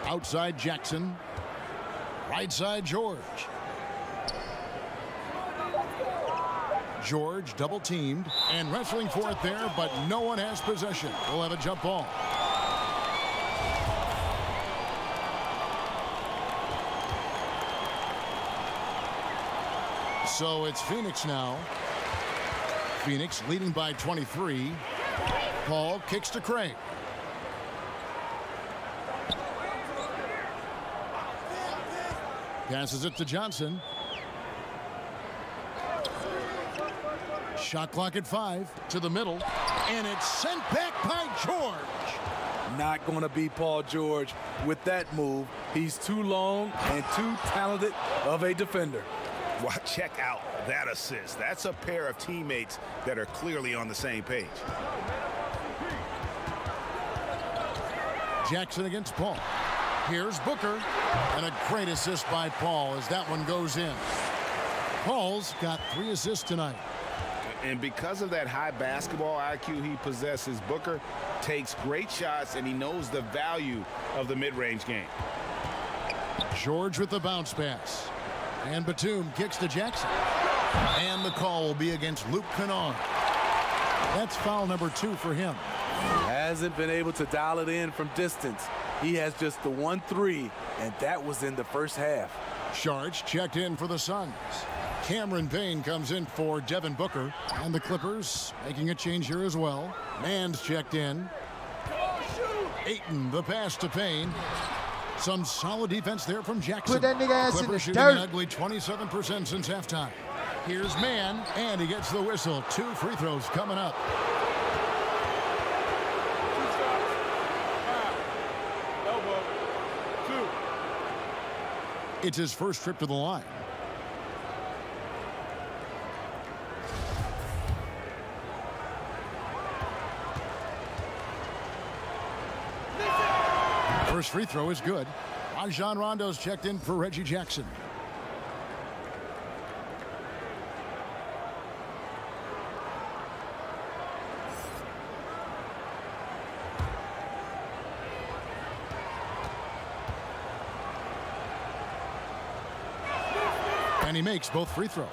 Outside Jackson. Right side George. George double teamed and wrestling for it there, but no one has possession. We'll have a jump ball. So it's Phoenix now. Phoenix leading by 23. Paul kicks to Craig. Passes it to Johnson. Shot clock at 5 to the middle. And it's sent back by George. Not going to be Paul George with that move. He's too long and too talented of a defender. Well, check out that assist. That's a pair of teammates that are clearly on the same page. Jackson against Paul. Here's Booker. And a great assist by Paul as that one goes in. Paul's got 3 assists tonight. And because of that high basketball IQ he possesses, Booker takes great shots and he knows the value of the mid-range game. George with the bounce pass. And Batum kicks to Jackson. And the call will be against Luke Kennard. That's foul number 2 for him. Hasn't been able to dial it in from distance. He has just the 1-3, and that was in the first half. Sharch checked in for the Suns. Cameron Payne comes in for Devin Booker. And the Clippers making a change here as well. Mann's checked in. Ayton, the pass to Payne. Some solid defense there from Jackson. Put that nigga ass in the Clippers shooting dirt. an ugly 27% since halftime. Here's Mann, and he gets the whistle. 2 free throws coming up. Elbow. 2. It's his first trip to the line. First free throw is good. Rajon Rondo's checked in for Reggie Jackson. And he makes both free throws.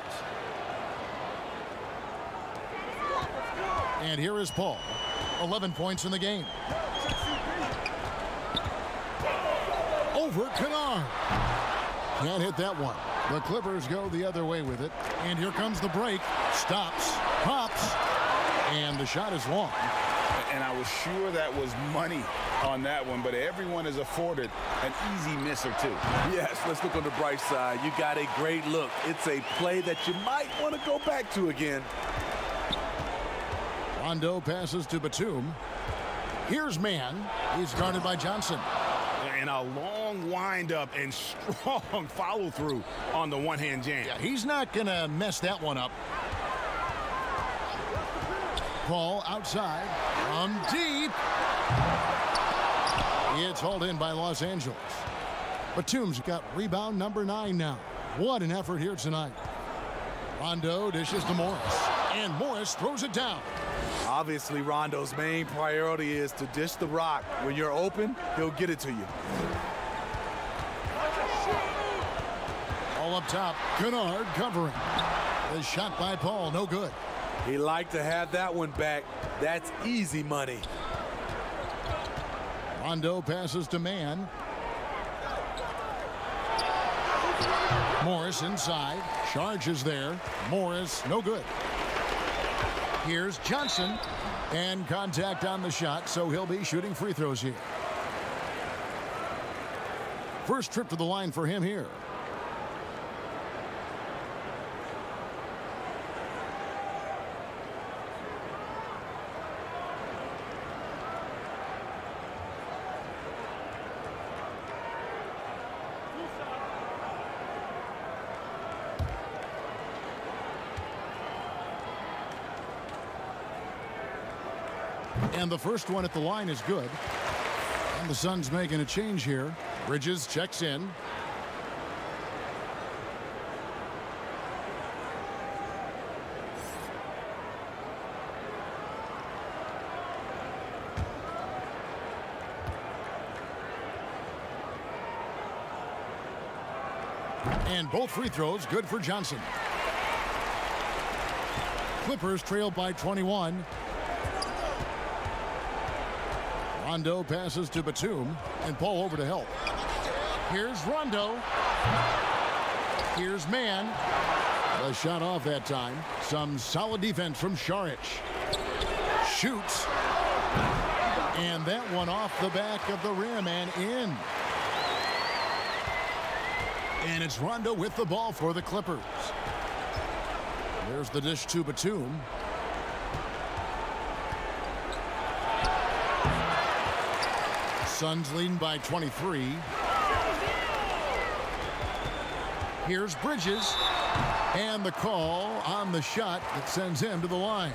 And here is Paul. 11 points in the game. Over Kennard. Can't hit that one. The Clippers go the other way with it. And here comes the break. Stops. Pops. And the shot is long. And I was sure that was money on that one, but everyone is afforded an easy miss or 2. Yes, let's look on the bright side. You got a great look. It's a play that you might want to go back to again. Rondo passes to Batum. Here's Mann. He's guarded by Johnson. And a long windup and strong follow-through on the one-hand jam. Yeah, he's not going to mess that one up. Paul outside from deep. It's hauled in by Los Angeles. Batum's got rebound number 9 now. What an effort here tonight. Rondo dishes to Morris, and Morris throws it down. Obviously, Rondo's main priority is to dish the rock. When you're open, he'll get it to you. All up top, Kennard covering. The shot by Paul, no good. He liked to have that one back. That's easy money. Rondo passes to Mann. Morris inside. Charges there. Morris, no good. Here's Johnson. And contact on the shot, so he'll be shooting free throws here. First trip to the line for him here. And the first one at the line is good. And the Suns making a change here. Bridges checks in. And both free throws good for Johnson. Clippers trail by 21. Rondo passes to Batum, and Paul over to help. Here's Rondo. Here's Mann. The shot off that time. Some solid defense from Šarić. Shoots. And that one off the back of the rim and in. And it's Rondo with the ball for the Clippers. There's the dish to Batum. Suns leading by 23. Here's Bridges. And the call on the shot that sends him to the line.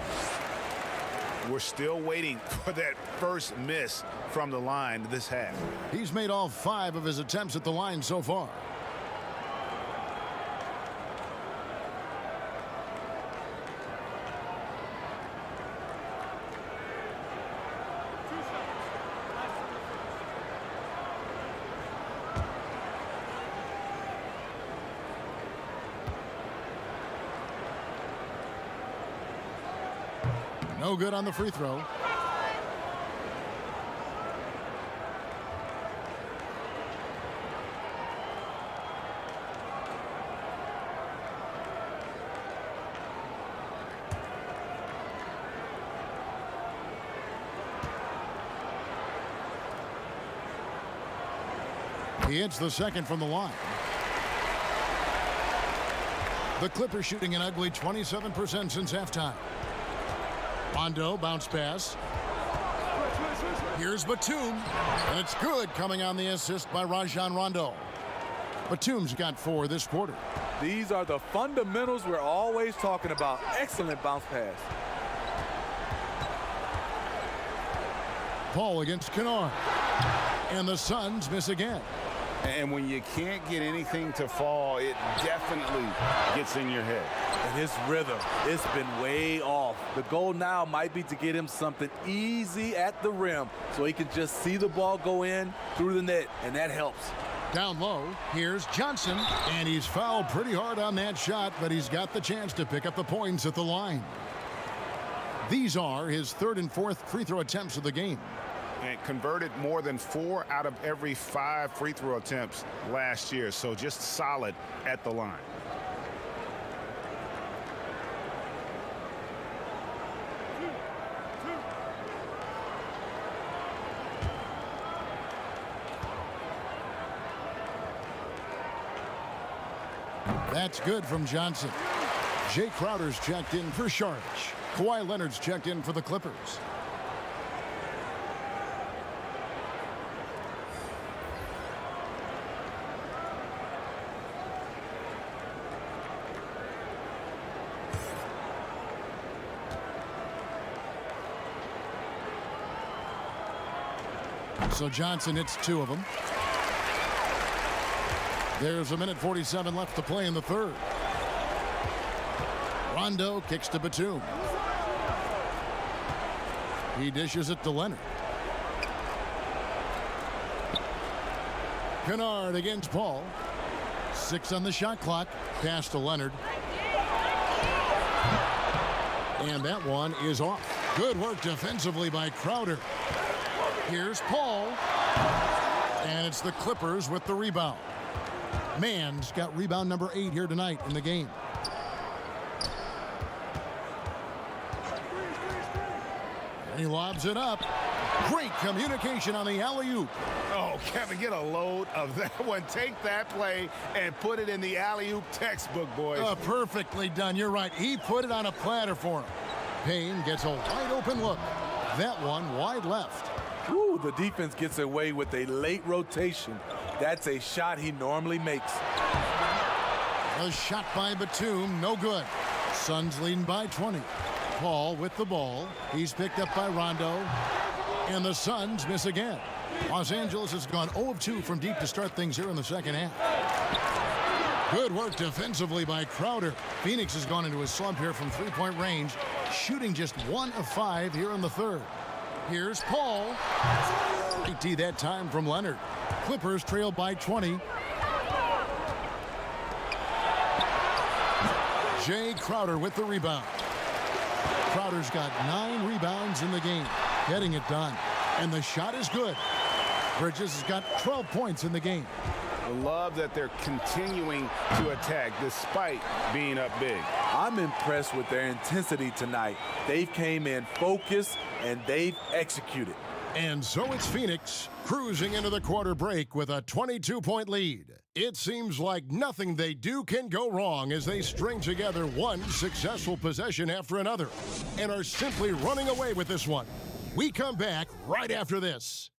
We're still waiting for that first miss from the line this half. He's made all 5 of his attempts at the line so far. No good on the free throw. He hits the second from the line. The Clippers shooting an ugly 27% since halftime. Rondo, bounce pass. Here's Batum, and it's good coming on the assist by Rajon Rondo. Batum's got 4 this quarter. These are the fundamentals we're always talking about. Excellent bounce pass. Paul against Kennard. And the Suns miss again. And when you can't get anything to fall, it definitely gets in your head. And his rhythm, it's been way off. The goal now might be to get him something easy at the rim so he can just see the ball go in through the net, and that helps. Down low, here's Johnson, and he's fouled pretty hard on that shot, but he's got the chance to pick up the points at the line. These are his 3rd and 4th free throw attempts of the game. And converted more than 4 out of every 5 free throw attempts last year, so just solid at the line. That's good from Johnson. Jay Crowder's checked in for Šarić. Kawhi Leonard's checked in for the Clippers. So Johnson hits 2 of them. There's 1:47 left to play in the third. Rondo kicks to Batum. He dishes it to Leonard. Kennard against Paul. 6 on the shot clock. Pass to Leonard. And that one is off. Good work defensively by Crowder. Here's Paul. And it's the Clippers with the rebound. Mann's got rebound number 8 here tonight in the game. And he lobs it up. Great communication on the alley-oop. Oh, Kevin, get a load of that one. Take that play and put it in the alley-oop textbook, boys. Perfectly done. You're right. He put it on a platter for him. Payne gets a wide open look. That one wide left. Ooh, the defense gets away with a late rotation. That's a shot he normally makes. A shot by Batum, no good. Suns leading by 20. Paul with the ball. He's picked up by Rondo. And the Suns miss again. Los Angeles has gone 0 of 2 from deep to start things here in the second half. Good work defensively by Crowder. Phoenix has gone into a slump here from three-point range, shooting just 1 of 5 here in the third. Here's Paul. 80 that time from Leonard. Clippers trail by 20. Jay Crowder with the rebound. Crowder's got 9 rebounds in the game, getting it done. And the shot is good. Bridges has got 12 points in the game. I love that they're continuing to attack despite being up big. I'm impressed with their intensity tonight. They've came in focused and they've executed. And so it's Phoenix cruising into the quarter break with a 22-point lead. It seems like nothing they do can go wrong as they string together one successful possession after another and are simply running away with this one. We come back right after this.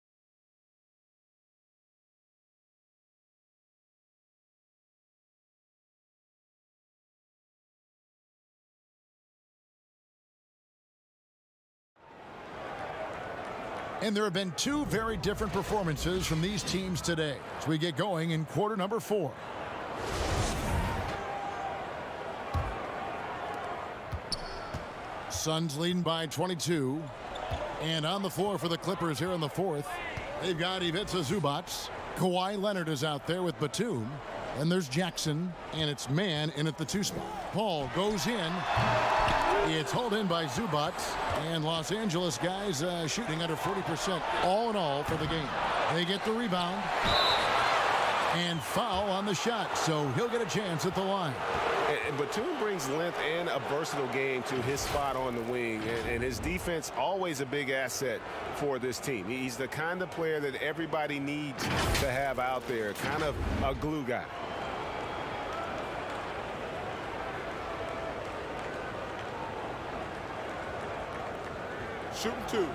And there have been 2 very different performances from these teams today as we get going in quarter number 4. Suns leading by 22. And on the floor for the Clippers here in the fourth, they've got Ivica Zubac. Kawhi Leonard is out there with Batum. And there's Jackson, and it's Mann in at the 2 spot. Paul goes in. It's hauled in by Zubac, and Los Angeles guys shooting under 40% all in all for the game. They get the rebound and foul on the shot, so he'll get a chance at the line. And Batum brings length and a versatile game to his spot on the wing, and his defense always a big asset for this team. He's the kind of player that everybody needs to have out there, kind of a glue guy. Shooting 2.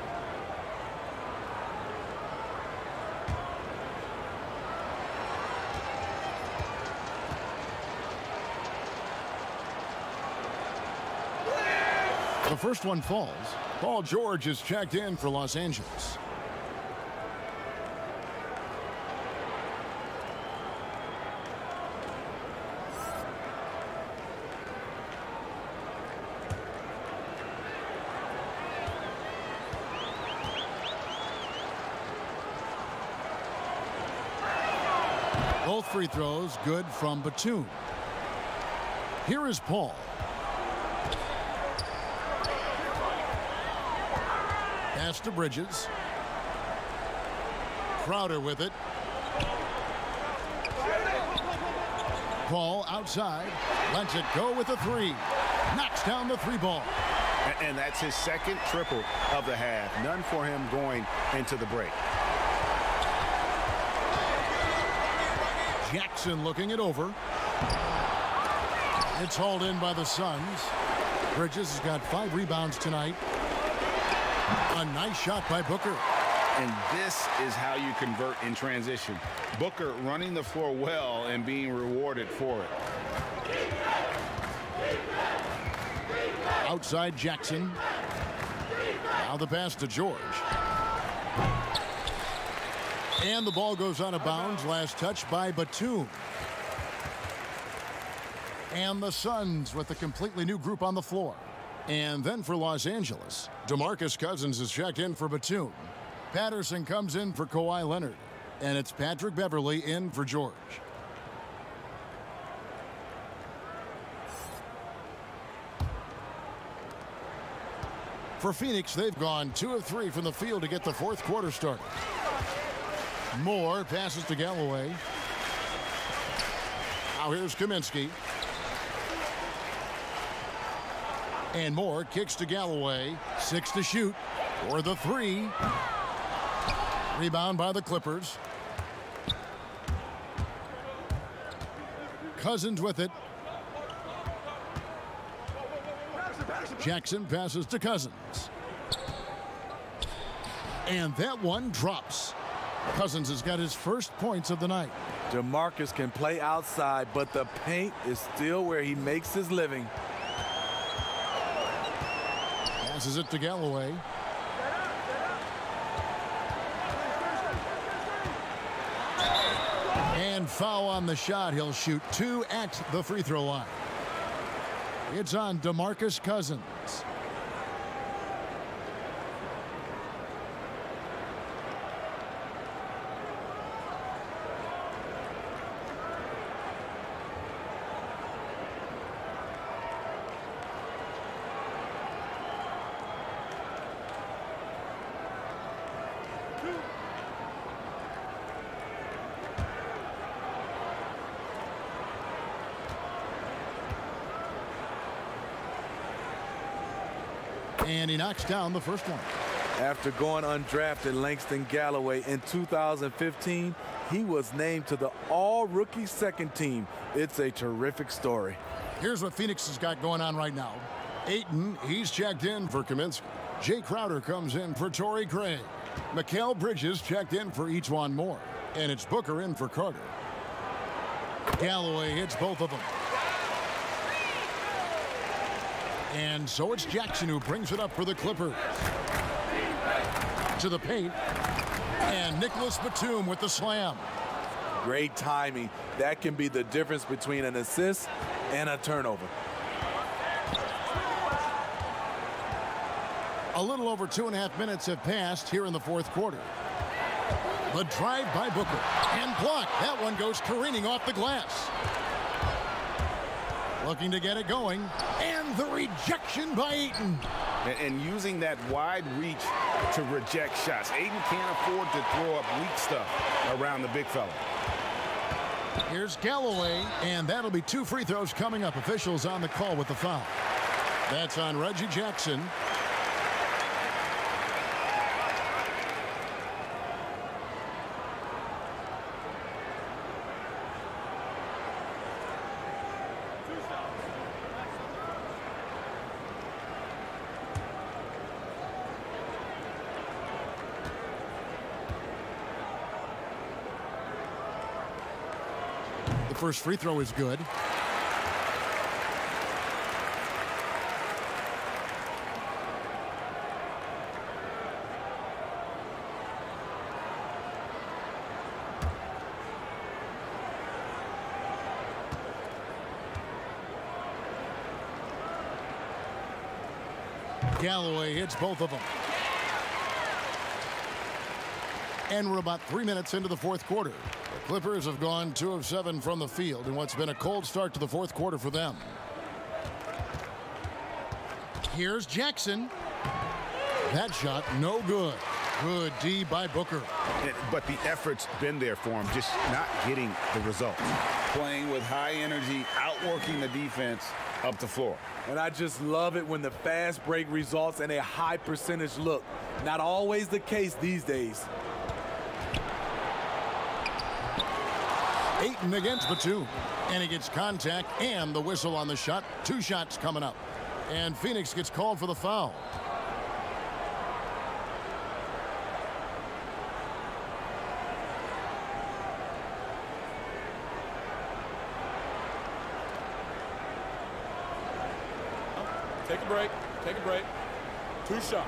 The first one falls. Paul George is checked in for Los Angeles. Both free throws good from Batum. Here is Paul. Pass to Bridges. Crowder with it. Paul outside. Lets it go with a 3. Knocks down the 3 ball. And that's his second triple of the half. None for him going into the break. Jackson looking it over. It's hauled in by the Suns. Bridges has got 5 rebounds tonight. A nice shot by Booker. And this is how you convert in transition. Booker running the floor well and being rewarded for it. Outside Jackson. Now the pass to George. And the ball goes out of bounds. Last touch by Batum. And the Suns with a completely new group on the floor. And then for Los Angeles, DeMarcus Cousins is checked in for Batum. Patterson comes in for Kawhi Leonard. And it's Patrick Beverley in for George. For Phoenix, they've gone 2 of 3 from the field to get the fourth quarter started. Moore passes to Galloway. Now here's Kaminsky. And Moore kicks to Galloway. 6 to shoot for the 3. Rebound by the Clippers. Cousins with it. Jackson passes to Cousins. And that one drops. Cousins has got his first points of the night. DeMarcus can play outside, but the paint is still where he makes his living. Passes it to Galloway. And foul on the shot. He'll shoot 2 at the free throw line. It's on DeMarcus Cousins. And he knocks down the first one. After going undrafted, Langston Galloway in 2015, he was named to the all-rookie second team. It's a terrific story. Here's what Phoenix has got going on right now. Ayton, he's checked in for Kaminsky. Jay Crowder comes in for Torrey Craig. Mikal Bridges checked in for Ejuan Moore. And it's Booker in for Carter. Galloway hits both of them. And so it's Jackson who brings it up for the Clippers. To the paint. And Nicholas Batum with the slam. Great timing. That can be the difference between an assist and a turnover. A little over 2.5 minutes have passed here in the fourth quarter. The drive by Booker. And blocked. That one goes careening off the glass. Looking to get it going. And the rejection by Ayton. And using that wide reach to reject shots. Ayton can't afford to throw up weak stuff around the big fella. Here's Galloway, and that'll be 2 free throws coming up. Officials on the call with the foul. That's on Reggie Jackson. The first free throw is good. Galloway hits both of them. And we're about 3 minutes into the fourth quarter. The Clippers have gone 2 of 7 from the field in what's been a cold start to the fourth quarter for them. Here's Jackson. That shot no good. Good D by Booker. But the effort's been there for him, just not getting the results. Playing with high energy, outworking the defense up the floor. And I just love it when the fast break results in a high percentage look. Not always the case these days. Ayton against Batum. And he gets contact and the whistle on the shot. 2 shots coming up. And Phoenix gets called for the foul. Take a break. Take a break. 2 shots.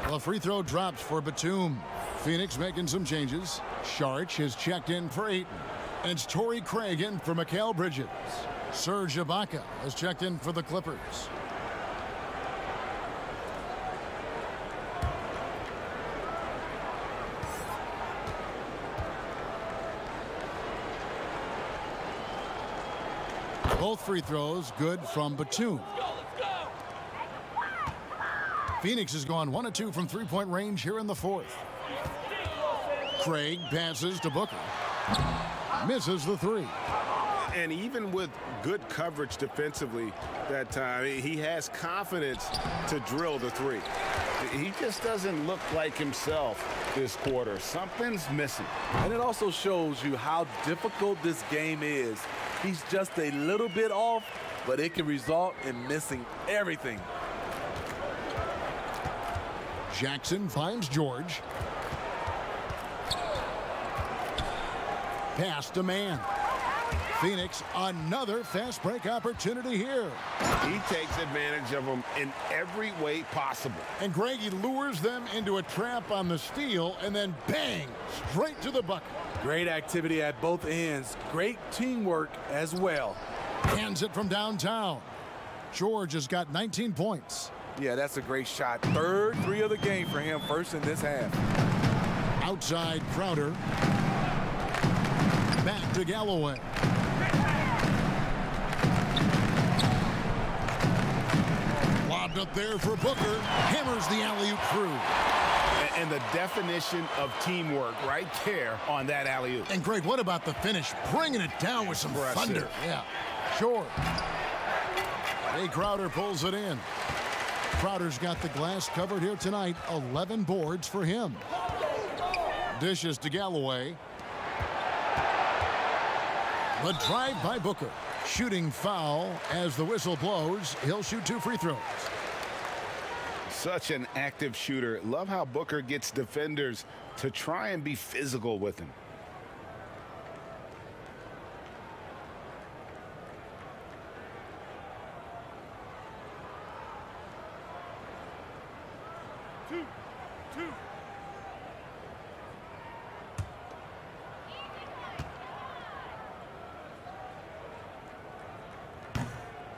The free throw drops for Batum. Phoenix making some changes. Sharch is checked in for Ayton. And it's Torrey Craig in for Mikal Bridges. Serge Ibaka is checked in for the Clippers. Both free throws good from Batum. Phoenix has gone 1 of 2 from three-point range here in the fourth. Craig passes to Booker. Misses the three. And even with good coverage defensively that time, he has confidence to drill the three. He just doesn't look like himself this quarter. Something's missing. And it also shows you how difficult this game is. He's just a little bit off, but it can result in missing everything. Jackson finds George. Pass to man. Phoenix, another fast break opportunity here. He takes advantage of them in every way possible. And Greggy lures them into a trap on the steal, and then bang, straight to the bucket. Great activity at both ends. Great teamwork as well. Hands it from downtown. George has got 19 points. Yeah, that's a great shot. Third three of the game for him, first in this half. Outside Crowder. Back to Galloway. Lobbed up there for Booker. Hammers the alley-oop through. And the definition of teamwork right there on that alley-oop. And Greg, what about the finish? Bringing it down with some thunder. Yeah, sure. Jay Crowder pulls it in. Crowder's got the glass covered here tonight. 11 boards for him. Dishes to Galloway. The drive by Booker. Shooting foul as the whistle blows. He'll shoot 2 free throws. Such an active shooter. Love how Booker gets defenders to try and be physical with him.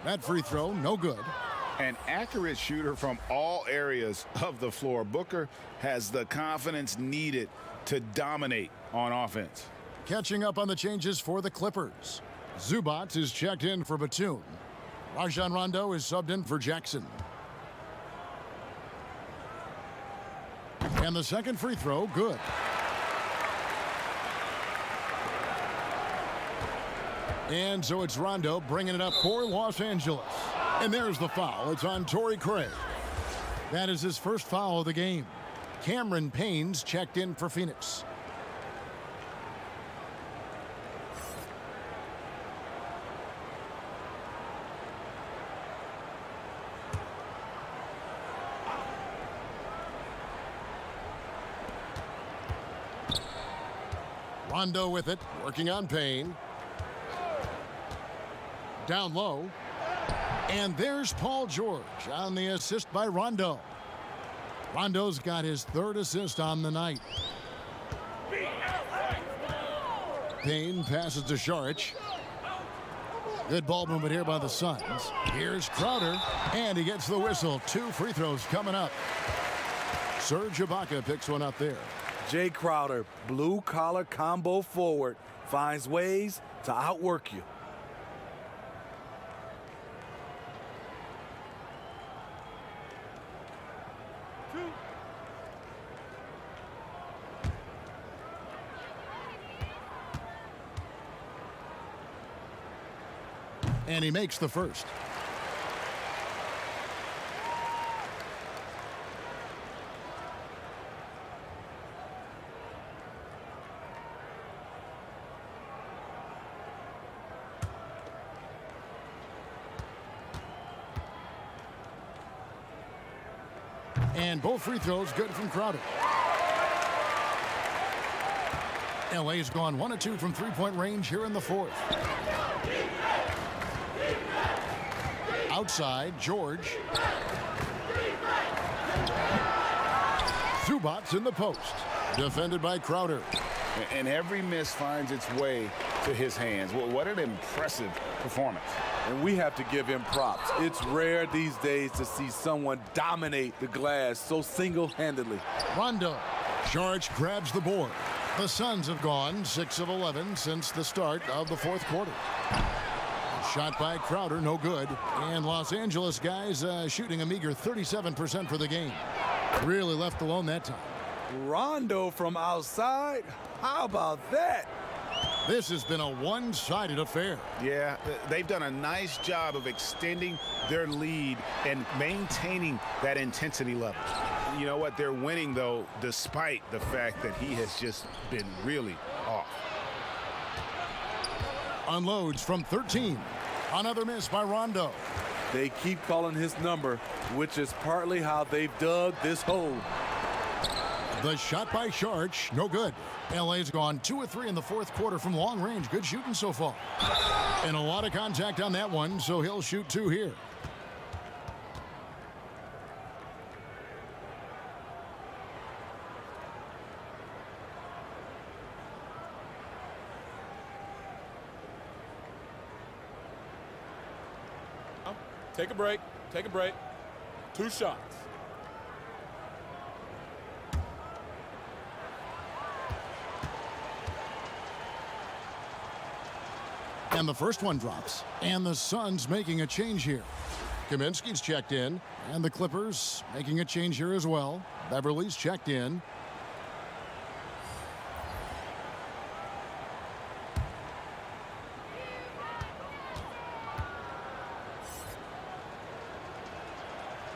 That free throw, no good. An accurate shooter from all areas of the floor. Booker has the confidence needed to dominate on offense. Catching up on the changes for the Clippers. Zubac is checked in for Batum. Rajon Rondo is subbed in for Jackson. And the second free throw, good. And so it's Rondo bringing it up for Los Angeles. And there's the foul. It's on Torrey Craig. That is his first foul of the game. Cameron Payne's checked in for Phoenix. Rondo with it, working on Payne. Down low. And there's Paul George on the assist by Rondo. Rondo's got his third assist on the night. Payne passes to Saric. Good ball movement here by the Suns. Here's Crowder, and he gets the whistle. 2 free throws coming up. Serge Ibaka picks one up there. Jay Crowder, blue-collar combo forward, finds ways to outwork you. And he makes the first. And both free throws good from Crowder. LA's gone 1 of 2 from three-point range here in the fourth. Outside, George. Zubats in the post. Defended by Crowder. And every miss finds its way to his hands. What an impressive performance. And we have to give him props. It's rare these days to see someone dominate the glass so single-handedly. Rondo. Saric grabs the board. The Suns have gone 6 of 11 since the start of the fourth quarter. Shot by Crowder, no good. And Los Angeles guys shooting a meager 37% for the game. Really left alone that time. Rondo from outside? How about that? This has been a one-sided affair. Yeah, they've done a nice job of extending their lead and maintaining that intensity level. You know what? They're winning, though, despite the fact that he has just been really off. Unloads from 13. Another miss by Rondo. They keep calling his number, which is partly how they've dug this hole. The shot by Saric, no good. LA's gone 2 of 3 in the fourth quarter from long range. Good shooting so far. And a lot of contact on that one, so he'll shoot 2 here. Take a break. Take a break. 2 shots. And the first one drops. And the Suns making a change here. Kaminsky's checked in. And the Clippers making a change here as well. Beverly's checked in.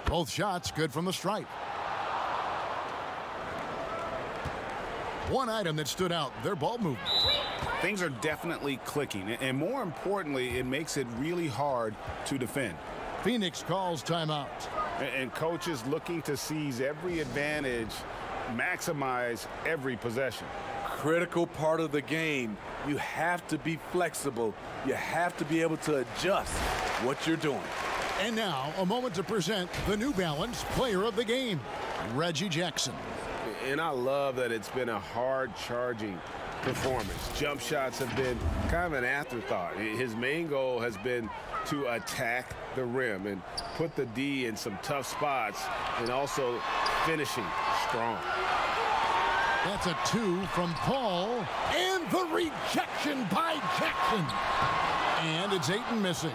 Both shots good from the stripe. One item that stood out, their ball movement. Things are definitely clicking, and more importantly, it makes it really hard to defend. Phoenix calls timeout. And coaches looking to seize every advantage, maximize every possession. Critical part of the game. You have to be flexible. You have to be able to adjust what you're doing. And now, a moment to present the New Balance Player of the Game, Reggie Jackson. And I love that it's been a hard-charging performance. Jump shots have been kind of an afterthought. His main goal has been to attack the rim and put the D in some tough spots and also finishing strong. That's a 2 from Paul. And the rejection by Jackson. And it's Ayton missing.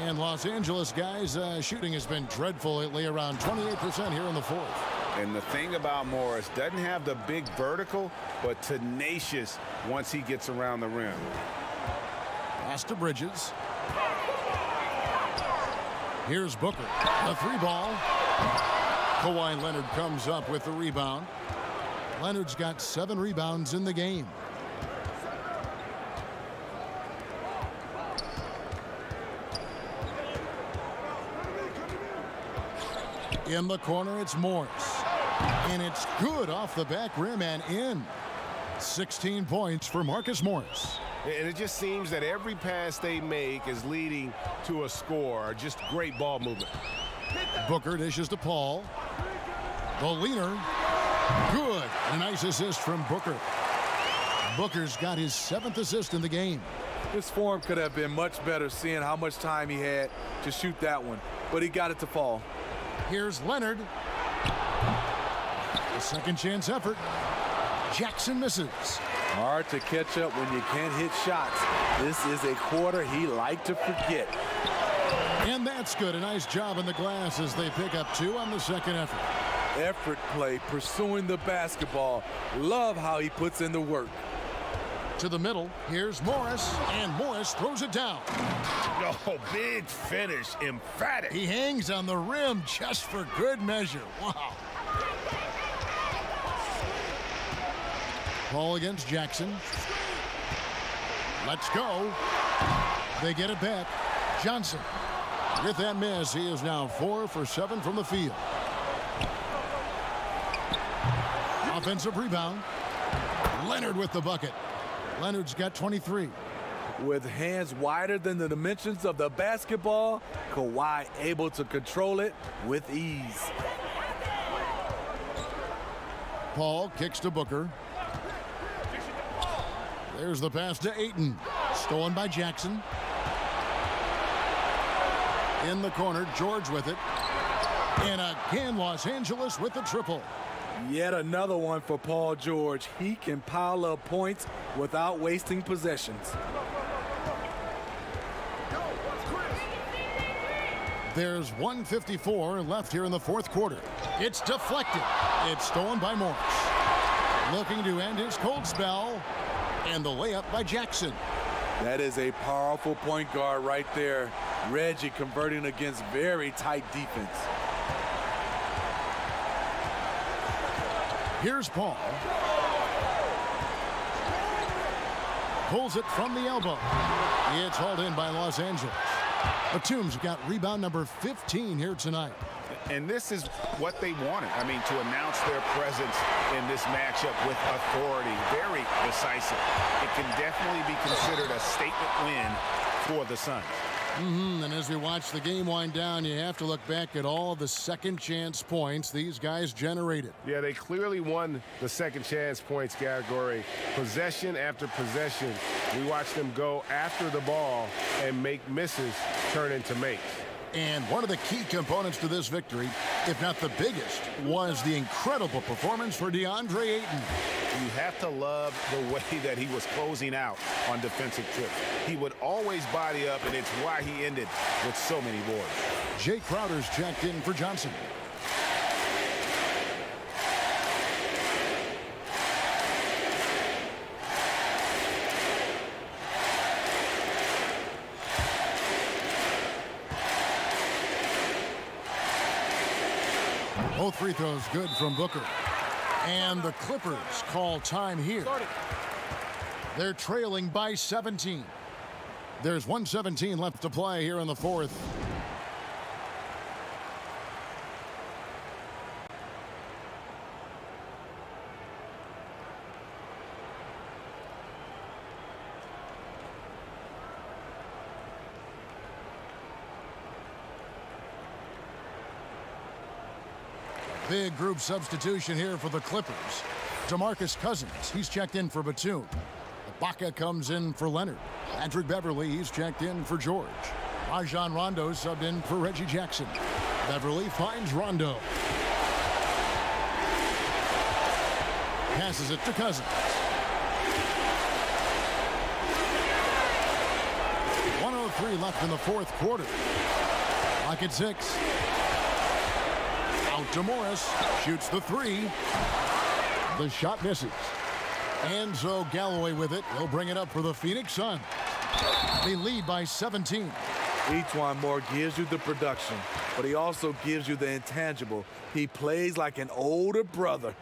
And Los Angeles guys, shooting has been dreadful lately, around 28% here in the fourth. And the thing about Morris, doesn't have the big vertical, but tenacious once he gets around the rim. Pass to Bridges. Here's Booker. A 3-ball. Kawhi Leonard comes up with the rebound. Leonard's got 7 rebounds in the game. In the corner, it's Morris. And it's good off the back rim and in. 16 points for Marcus Morris. And it just seems that every pass they make is leading to a score. Just great ball movement. Booker dishes to Paul. The leaner. Good. A nice assist from Booker. Booker's got his 7th assist in the game. His form could have been much better seeing how much time he had to shoot that one, but he got it to fall. Here's Leonard. A second chance effort. Jackson misses. Hard to catch up when you can't hit shots. This is a quarter he liked to forget. And that's good. A nice job in the glass as they pick up 2 on the second effort. Effort play, pursuing the basketball. Love how he puts in the work. To the middle, here's Morris, and Morris throws it down. Oh, big finish, emphatic. He hangs on the rim just for good measure. Wow. Ball against Jackson. Let's go. They get it back. Johnson. With that miss, he is now 4 for 7 from the field. Offensive rebound. Leonard with the bucket. Leonard's got 23. With hands wider than the dimensions of the basketball, Kawhi able to control it with ease. Paul kicks to Booker. There's the pass to Ayton. Stolen by Jackson. In the corner, George with it. And again, Los Angeles with the triple. Yet another one for Paul George. He can pile up points without wasting possessions. There's 1:54 left here in the fourth quarter. It's deflected. It's stolen by Morris. Looking to end his cold spell. And the layup by Jackson. That is a powerful point guard right there. Reggie converting against very tight defense. Here's Paul. Pulls it from the elbow. It's hauled in by Los Angeles. Batum's got rebound number 15 here tonight. And this is what they wanted. I mean, to announce their presence in this matchup with authority. Very decisive. It can definitely be considered a statement win for the Suns. And as we watch the game wind down, you have to look back at all the second chance points these guys generated. Yeah, they clearly won the second chance points category. Possession after possession, we watched them go after the ball and make misses turn into makes. And one of the key components to this victory, if not the biggest, was the incredible performance for DeAndre Ayton. You have to love the way that he was closing out on defensive trips. He would always body up, and it's why he ended with so many boards. Jay Crowder's checked in for Johnson. Both free throws good from Booker. And the Clippers call time here. They're trailing by 17. There's 1:17 left to play here in the fourth. Big group substitution here for the Clippers. DeMarcus Cousins, he's checked in for Batum. Ibaka comes in for Leonard. Patrick Beverly, he's checked in for George. Rajon Rondo subbed in for Reggie Jackson. Beverly finds Rondo. Passes it to Cousins. 1:03 left in the fourth quarter. Clock at 6. Out to Morris, shoots the three. The shot misses. And so Galloway with it. He'll bring it up for the Phoenix Suns. They lead by 17. Each Moore gives you the production, but he also gives you the intangible. He plays like an older brother.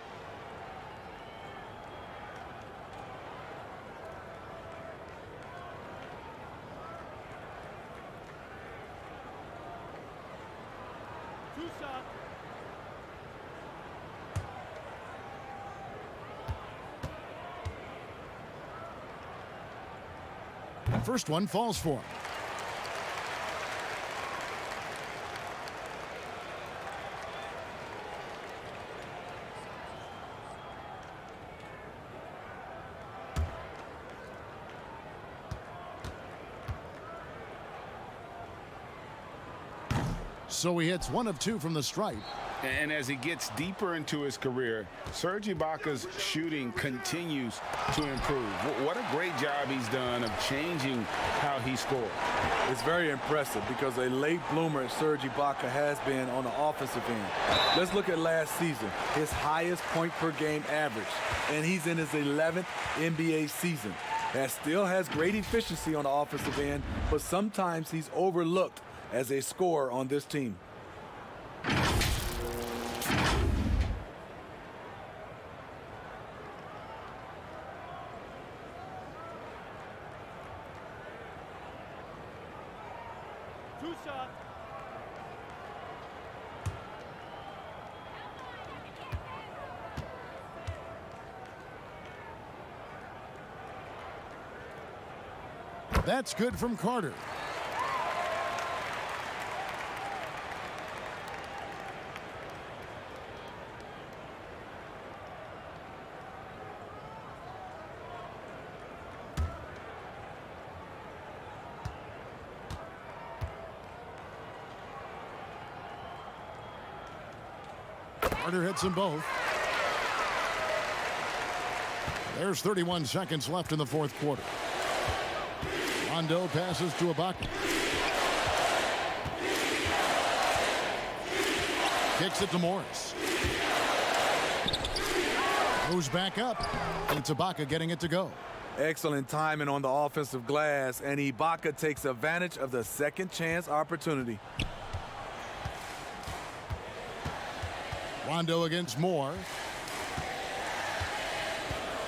First one falls for him. So he hits 1 of 2 from the stripe. And as he gets deeper into his career, Serge Ibaka's shooting continues to improve. What a great job he's done of changing how he scores. It's very impressive because a late bloomer Serge Ibaka has been on the offensive end. Let's look at last season, his highest point per game average, and he's in his 11th NBA season. That still has great efficiency on the offensive end, but sometimes he's overlooked as a scorer on this team. That's good from Carter. Carter hits them both. There's 31 seconds left in the fourth quarter. Rondo passes to Ibaka. Kicks it to Morris. Goes back up. And it's Ibaka getting it to go. Excellent timing on the offensive glass, and Ibaka takes advantage of the second chance opportunity. Rondo against Moore.